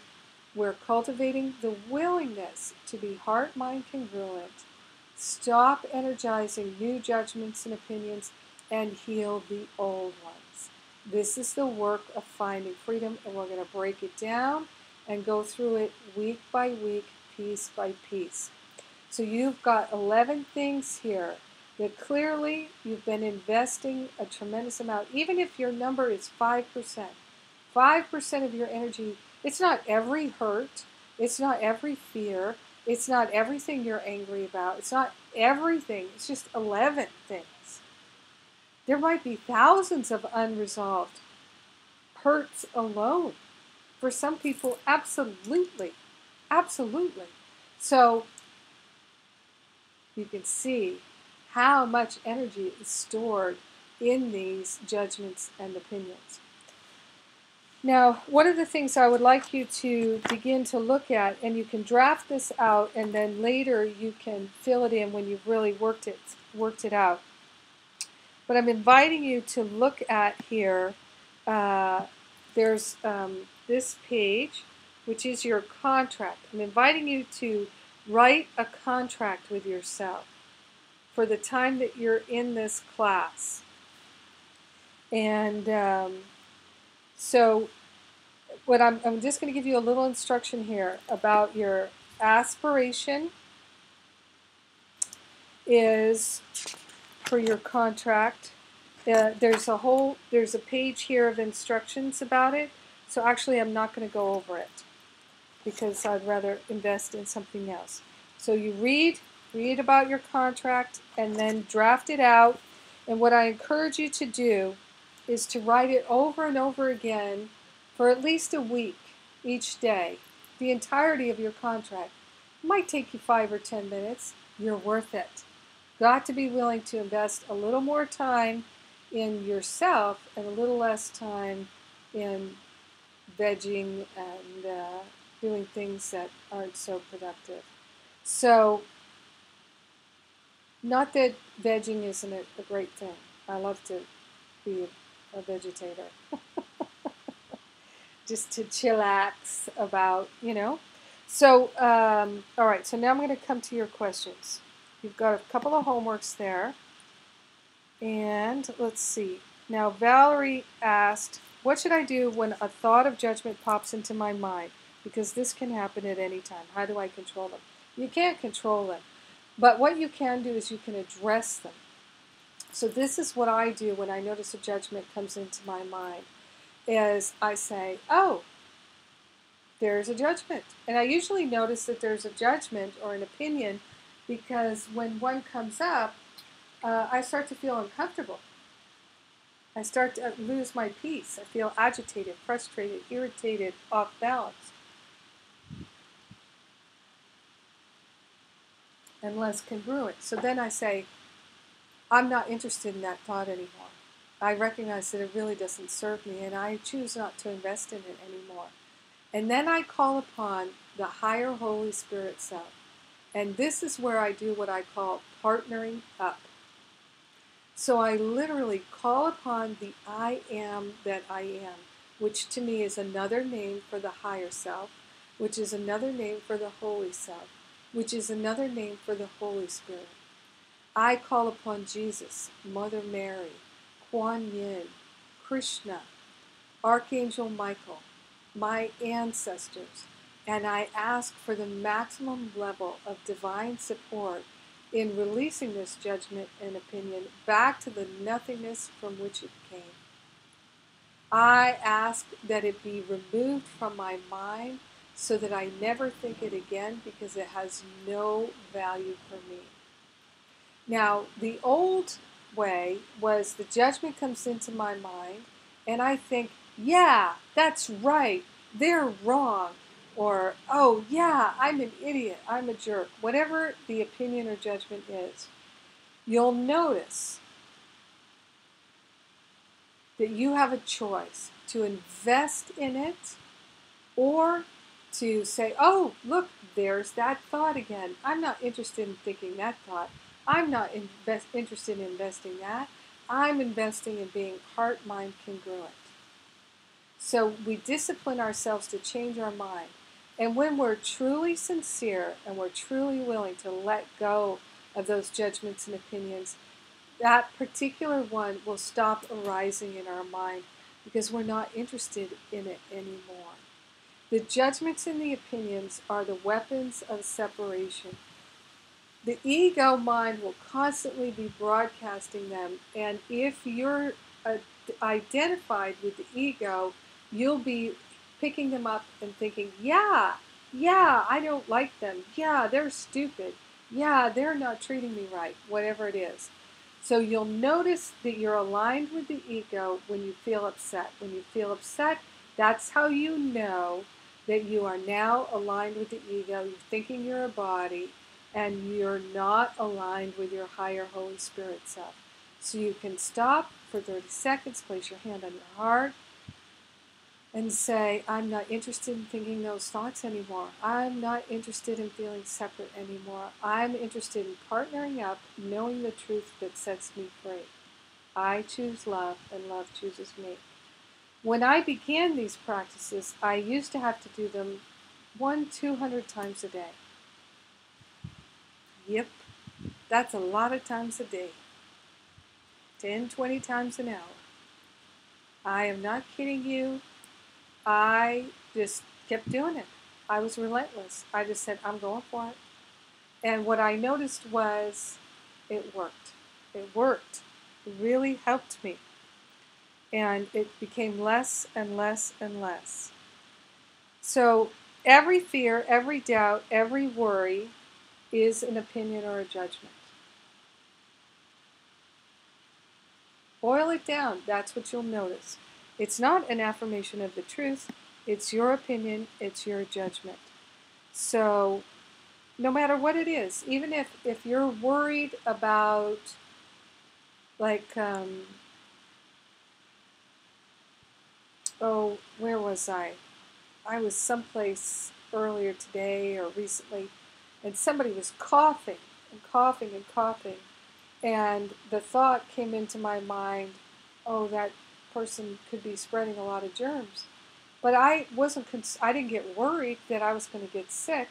we're cultivating the willingness to be heart-mind congruent, stop energizing new judgments and opinions, and heal the old ones. This is the work of finding freedom, and we're going to break it down and go through it week by week, piece by piece. So you've got 11 things here that clearly you've been investing a tremendous amount. Even if your number is 5%, 5% of your energy, it's not every hurt, it's not every fear, it's not everything you're angry about, it's not everything, it's just 11 things. There might be thousands of unresolved hurts alone. For some people, absolutely, absolutely. So you can see how much energy is stored in these judgments and opinions. Now, one of the things I would like you to begin to look at, and you can draft this out, and then later you can fill it in when you've really worked it out. But I'm inviting you to look at here. There's this page, which is your contract. I'm inviting you to write a contract with yourself for the time that you're in this class. And so what I'm just going to give you a little instruction here about your aspiration is for your contract. There's a page here of instructions about it. So actually I'm not going to go over it because I'd rather invest in something else. So you read about your contract and then draft it out. And what I encourage you to do is to write it over and over again for at least a week each day. The entirety of your contract. It might take you 5 or 10 minutes. You're worth it. Got to be willing to invest a little more time in yourself and a little less time in vegging and doing things that aren't so productive. So, not that vegging isn't a great thing. I love to be a vegetator. Just to chillax about, So, all right, so now I'm going to come to your questions. You've got a couple of homeworks there. And let's see. Now, Valerie asked, what should I do when a thought of judgment pops into my mind? Because this can happen at any time. How do I control them? You can't control them. But what you can do is you can address them. So this is what I do when I notice a judgment comes into my mind, is I say, oh, there's a judgment. And I usually notice that there's a judgment or an opinion because when one comes up, I start to feel uncomfortable. I start to lose my peace. I feel agitated, frustrated, irritated, off balance. and less congruent. So then I say, I'm not interested in that thought anymore. I recognize that it really doesn't serve me, and I choose not to invest in it anymore. And then I call upon the higher Holy Spirit self. And this is where I do what I call partnering up. So I literally call upon the I am that I am, which to me is another name for the higher self, which is another name for the Holy Self, which is another name for the Holy Spirit. I call upon Jesus, Mother Mary, Kuan Yin, Krishna, Archangel Michael, my ancestors, and I ask for the maximum level of divine support in releasing this judgment and opinion back to the nothingness from which it came. I ask that it be removed from my mind so that I never think it again, because it has no value for me. Now, the old way was the judgment comes into my mind and I think, yeah, that's right, they're wrong. Or, oh, yeah, I'm an idiot, I'm a jerk. Whatever the opinion or judgment is, you'll notice that you have a choice to invest in it or to say, oh, look, there's that thought again. I'm not interested in thinking that thought. I'm not interested in investing that. I'm investing in being heart-mind congruent. So we discipline ourselves to change our mind. And when we're truly sincere and we're truly willing to let go of those judgments and opinions, that particular one will stop arising in our mind because we're not interested in it anymore. The judgments and the opinions are the weapons of separation. The ego mind will constantly be broadcasting them, and if you're identified with the ego, you'll be picking them up and thinking, yeah, I don't like them. Yeah, they're stupid. Yeah, they're not treating me right, whatever it is. So you'll notice that you're aligned with the ego when you feel upset. When you feel upset, that's how you know that you are now aligned with the ego. You're thinking you're a body, and you're not aligned with your higher Holy Spirit self. So you can stop for 30 seconds, place your hand on your heart, and say, I'm not interested in thinking those thoughts anymore. I'm not interested in feeling separate anymore. I'm interested in partnering up, knowing the truth that sets me free. I choose love, and love chooses me. When I began these practices, I used to have to do them 200 times a day. Yep, that's a lot of times a day. 10, 20 times an hour. I am not kidding you. I just kept doing it. I was relentless. I just said, I'm going for it. And what I noticed was it worked. It worked. It really helped me. And it became less and less and less. So every fear, every doubt, every worry is an opinion or a judgment. Boil it down. That's what you'll notice. It's not an affirmation of the truth. It's your opinion. It's your judgment. So no matter what it is, even if you're worried about, like, oh, where was I? I was someplace earlier today or recently, and somebody was coughing and coughing and coughing. And the thought came into my mind, oh, that person could be spreading a lot of germs. But I didn't get worried that I was going to get sick,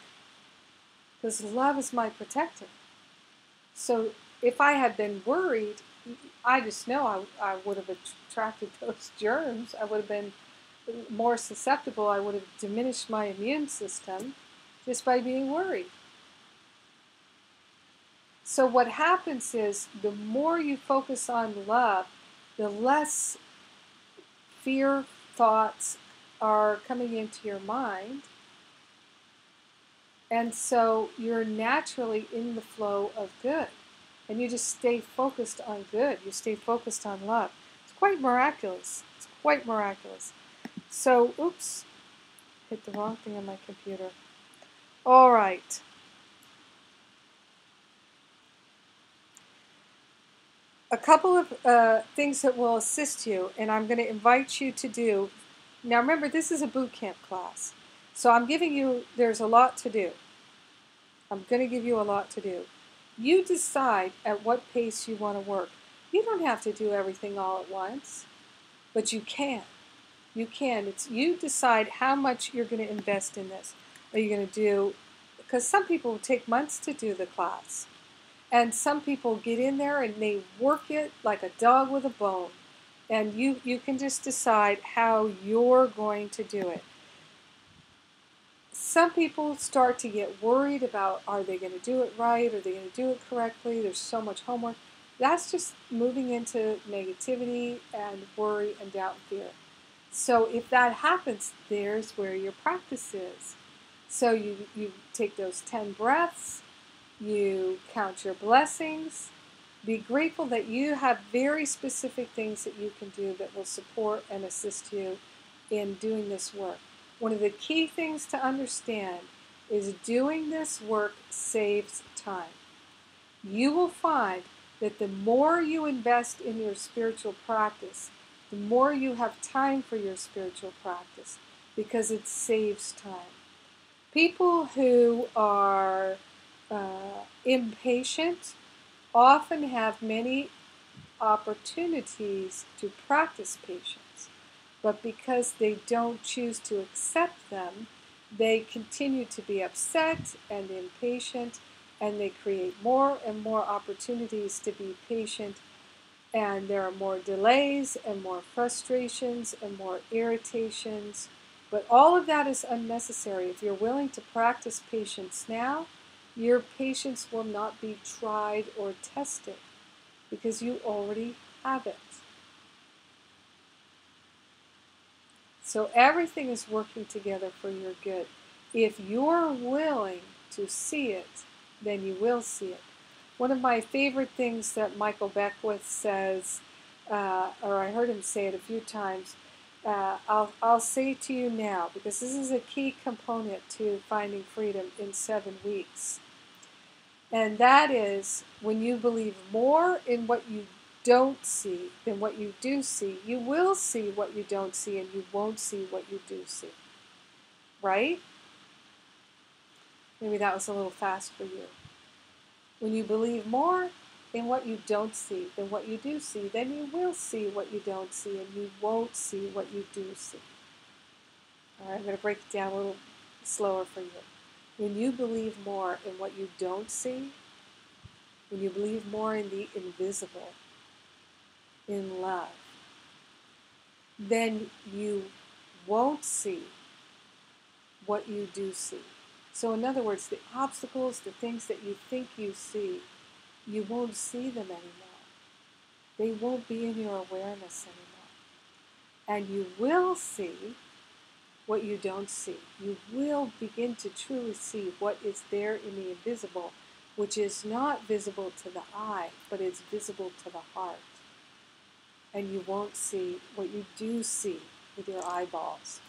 because love is my protector. So if I had been worried, I just know I would have attracted those germs. I would have been more susceptible. I would have diminished my immune system just by being worried. So what happens is, the more you focus on love, the less fear thoughts are coming into your mind. And so you're naturally in the flow of good. And you just stay focused on good. You stay focused on love. It's quite miraculous. It's quite miraculous. So, oops, hit the wrong thing on my computer. All right. a couple of things that will assist you, and I'm going to invite you to do. Now remember, this is a boot camp class, so I'm giving you, there's a lot to do. I'm going to give you a lot to do. You decide at what pace you want to work. You don't have to do everything all at once, but you can. You can. It's you decide how much you're going to invest in this. Are you going to do, because some people take months to do the class. And some people get in there and they work it like a dog with a bone. And you can just decide how you're going to do it. Some people start to get worried about, are they going to do it right? Are they going to do it correctly? There's so much homework. That's just moving into negativity and worry and doubt and fear. So if that happens, there's where your practice is. So you take those 10 breaths, you count your blessings, be grateful that you have very specific things that you can do that will support and assist you in doing this work. One of the key things to understand is doing this work saves time. You will find that the more you invest in your spiritual practice, the more you have time for your spiritual practice, because it saves time. People who are impatient often have many opportunities to practice patience, but because they don't choose to accept them, they continue to be upset and impatient, and they create more and more opportunities to be patient, and there are more delays and more frustrations and more irritations. But all of that is unnecessary. If you're willing to practice patience now, your patience will not be tried or tested because you already have it. So everything is working together for your good. If you're willing to see it, then you will see it. One of my favorite things that Michael Beckwith says, or I heard him say it a few times, I'll say to you now, because this is a key component to finding freedom in 7 weeks. And that is, when you believe more in what you don't see than what you do see, you will see what you don't see and you won't see what you do see. Right? Maybe that was a little fast for you. When you believe more in what you don't see than what you do see, then you will see what you don't see and you won't see what you do see. All right, I'm going to break it down a little slower for you. When you believe more in what you don't see, when you believe more in the invisible, in love, then you won't see what you do see. So in other words, the obstacles, the things that you think you see, you won't see them anymore. They won't be in your awareness anymore. And you will see what you don't see. You will begin to truly see what is there in the invisible, which is not visible to the eye, but is visible to the heart. And you won't see what you do see with your eyeballs.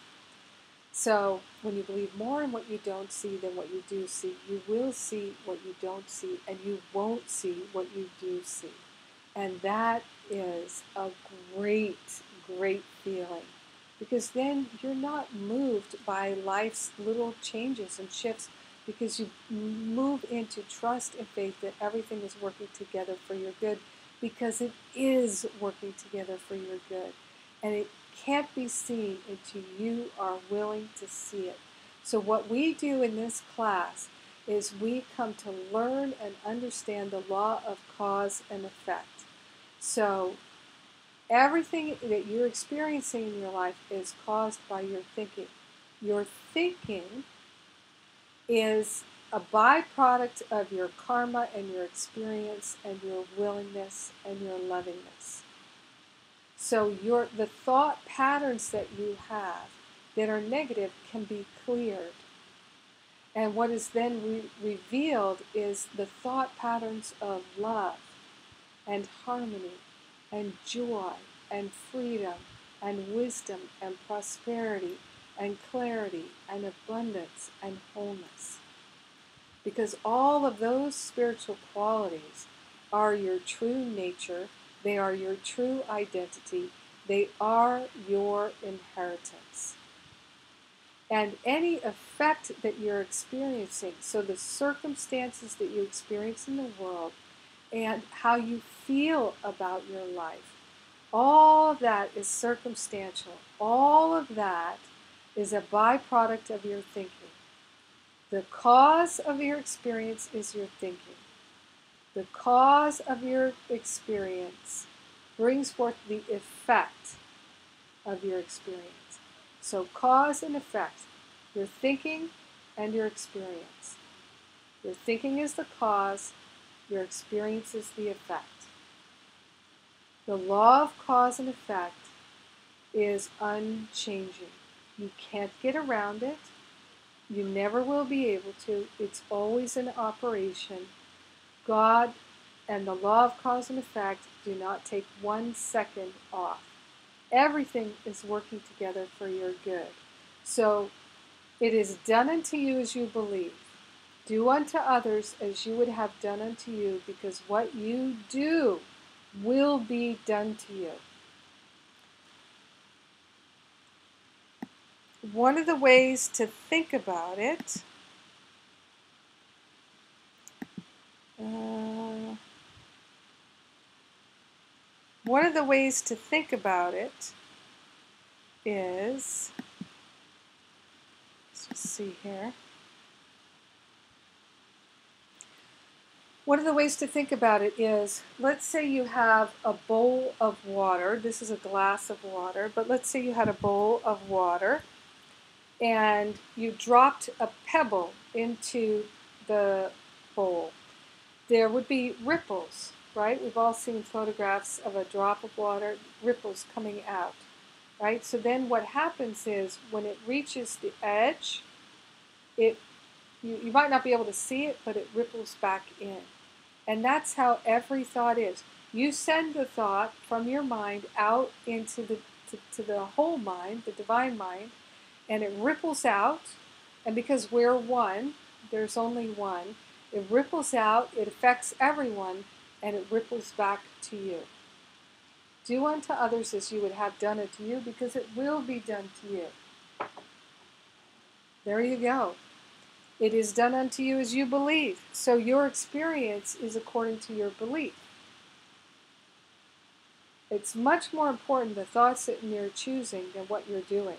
So when you believe more in what you don't see than what you do see, you will see what you don't see, and you won't see what you do see. And that is a great, great feeling, because then you're not moved by life's little changes and shifts, because you move into trust and faith that everything is working together for your good, because it is working together for your good. And it can't be seen until you are willing to see it. So what we do in this class is we come to learn and understand the law of cause and effect. So everything that you're experiencing in your life is caused by your thinking. Your thinking is a byproduct of your karma and your experience and your willingness and your lovingness. So the thought patterns that you have that are negative can be cleared. And what is then revealed is the thought patterns of love and harmony and joy and freedom and wisdom and prosperity and clarity and abundance and wholeness. Because all of those spiritual qualities are your true nature, They are your true identity. They are your inheritance. And any effect that you're experiencing, so the circumstances that you experience in the world and how you feel about your life, all of that is circumstantial. All of that is a byproduct of your thinking. The cause of your experience is your thinking. The cause of your experience brings forth the effect of your experience. So cause and effect, your thinking and your experience. Your thinking is the cause, your experience is the effect. The law of cause and effect is unchanging. You can't get around it. You never will be able to. It's always in operation. God and the law of cause and effect do not take 1 second off. Everything is working together for your good. So it is done unto you as you believe. Do unto others as you would have done unto you, because what you do will be done to you. One of the ways to think about it, is, let's just see here. One of the ways to think about it is, let's say you have a bowl of water. This is a glass of water, but let's say you had a bowl of water and you dropped a pebble into the bowl. There would be ripples, right? We've all seen photographs of a drop of water, ripples coming out, right? So then what happens is when it reaches the edge, you might not be able to see it, but it ripples back in. And that's how every thought is. You send the thought from your mind out into to the whole mind, the divine mind, and it ripples out. And because we're one, there's only one, it ripples out, it affects everyone, and it ripples back to you. Do unto others as you would have done it to you, because it will be done to you. There you go. It is done unto you as you believe. So your experience is according to your belief. It's much more important the thoughts that you're choosing than what you're doing.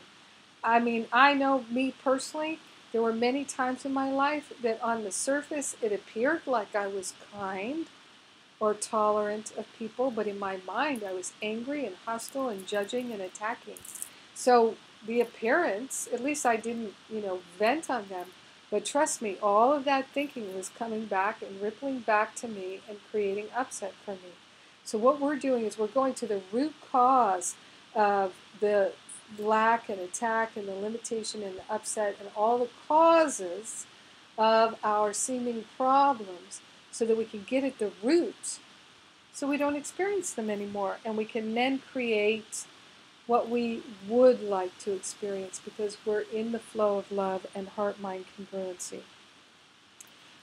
I mean, I know me personally, there were many times in my life that on the surface it appeared like I was kind or tolerant of people, but in my mind I was angry and hostile and judging and attacking. So the appearance, at least I didn't, vent on them. But trust me, all of that thinking was coming back and rippling back to me and creating upset for me. So what we're doing is we're going to the root cause of the lack and attack and the limitation and the upset and all the causes of our seeming problems so that we can get at the root so we don't experience them anymore. And we can then create what we would like to experience because we're in the flow of love and heart-mind congruency.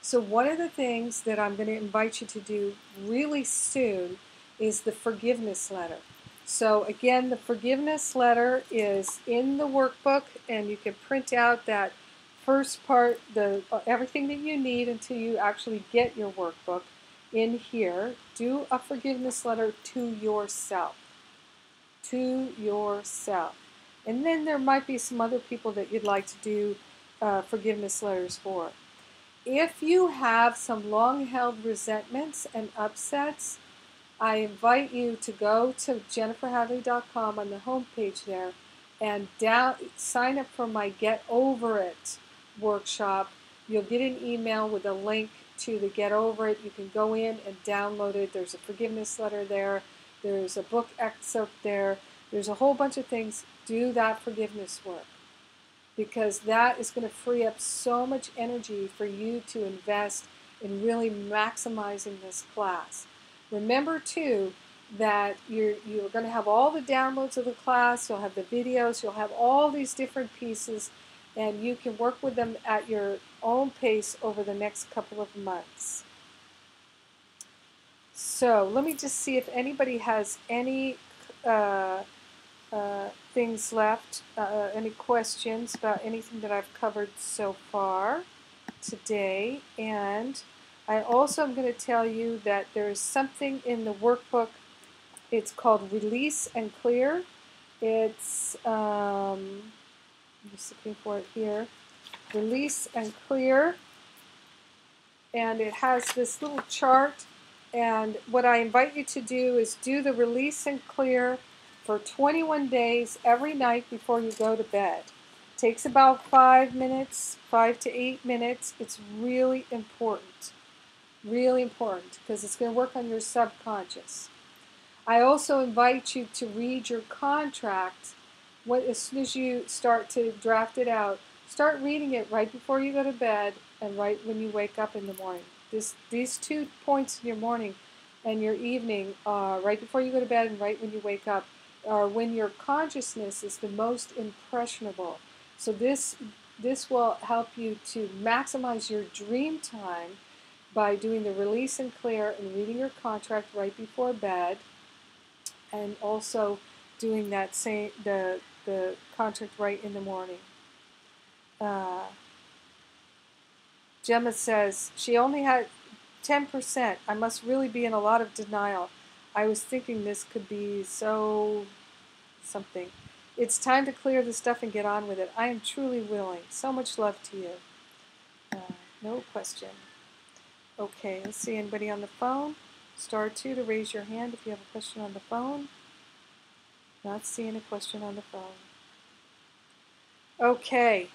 So one of the things that I'm going to invite you to do really soon is the forgiveness letter. So again, the forgiveness letter is in the workbook, and you can print out that first part, everything that you need until you actually get your workbook in here. Do a forgiveness letter to yourself. To yourself. And then there might be some other people that you'd like to do forgiveness letters for. If you have some long-held resentments and upsets, I invite you to go to jenniferhadley.com on the homepage there and sign up for my Get Over It workshop. You'll get an email with a link to the Get Over It. You can go in and download it. There's a forgiveness letter there. There's a book excerpt there. There's a whole bunch of things. Do that forgiveness work, because that is going to free up so much energy for you to invest in really maximizing this class. Remember, too, that you're going to have all the downloads of the class. You'll have the videos. You'll have all these different pieces, and you can work with them at your own pace over the next couple of months. So let me just see if anybody has any things left, any questions about anything that I've covered so far today. And I also am going to tell you that there's something in the workbook. It's called Release and Clear. It's, I'm just looking for it here, Release and Clear. And it has this little chart. And what I invite you to do is do the Release and Clear for 21 days every night before you go to bed. It takes about 5 minutes, 5 to 8 minutes. It's really important because it's going to work on your subconscious. I also invite you to read your contract. As soon as you start to draft it out, start reading it right before you go to bed and right when you wake up in the morning. These 2 points in your morning and your evening, right before you go to bed and right when you wake up, are when your consciousness is the most impressionable. So this will help you to maximize your dream time by doing the Release and Clear and reading your contract right before bed, and also doing that the contract right in the morning. Gemma says she only had 10%. I must really be in a lot of denial. I was thinking this could be so something. It's time to clear the stuff and get on with it. I am truly willing. So much love to you. No question. Okay, let's see. Anybody on the phone? *2 to raise your hand if you have a question on the phone. Not seeing a question on the phone. Okay.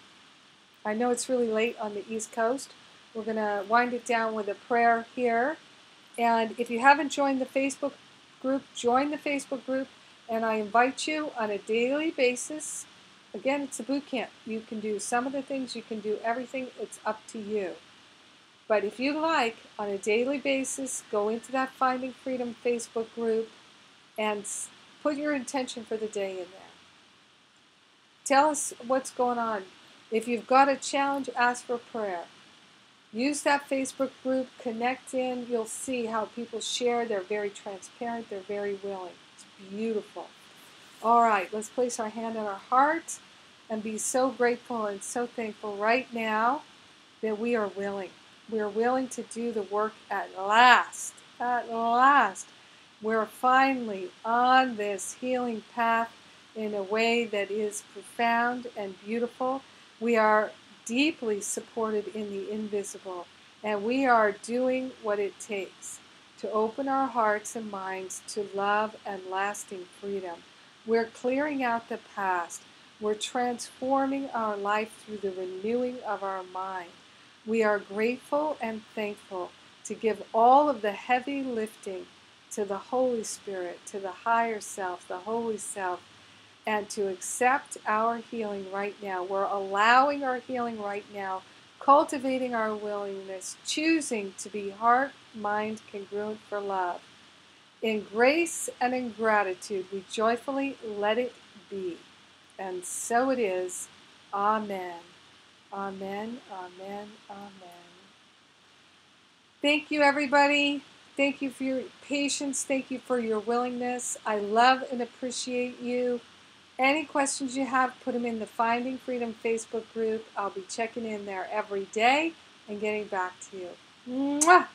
I know it's really late on the East Coast. We're going to wind it down with a prayer here. And if you haven't joined the Facebook group, join the Facebook group. And I invite you on a daily basis. Again, it's a boot camp. You can do some of the things, you can do everything. It's up to you. But if you like, on a daily basis, go into that Finding Freedom Facebook group and put your intention for the day in there. Tell us what's going on. If you've got a challenge, ask for prayer. Use that Facebook group, connect in. You'll see how people share. They're very transparent. They're very willing. It's beautiful. All right, let's place our hand on our heart and be so grateful and so thankful right now that we are willing. We are willing to do the work at last. At last. We're finally on this healing path in a way that is profound and beautiful. We are deeply supported in the invisible, and we are doing what it takes to open our hearts and minds to love and lasting freedom. We're clearing out the past. We're transforming our life through the renewing of our mind. We are grateful and thankful to give all of the heavy lifting to the Holy Spirit, to the higher self, the Holy Self, and to accept our healing right now. We're allowing our healing right now, cultivating our willingness, choosing to be heart, mind congruent for love. In grace and in gratitude, we joyfully let it be. And so it is. Amen. Amen, amen, amen. Thank you, everybody. Thank you for your patience. Thank you for your willingness. I love and appreciate you. Any questions you have, put them in the Finding Freedom Facebook group. I'll be checking in there every day and getting back to you. Mwah!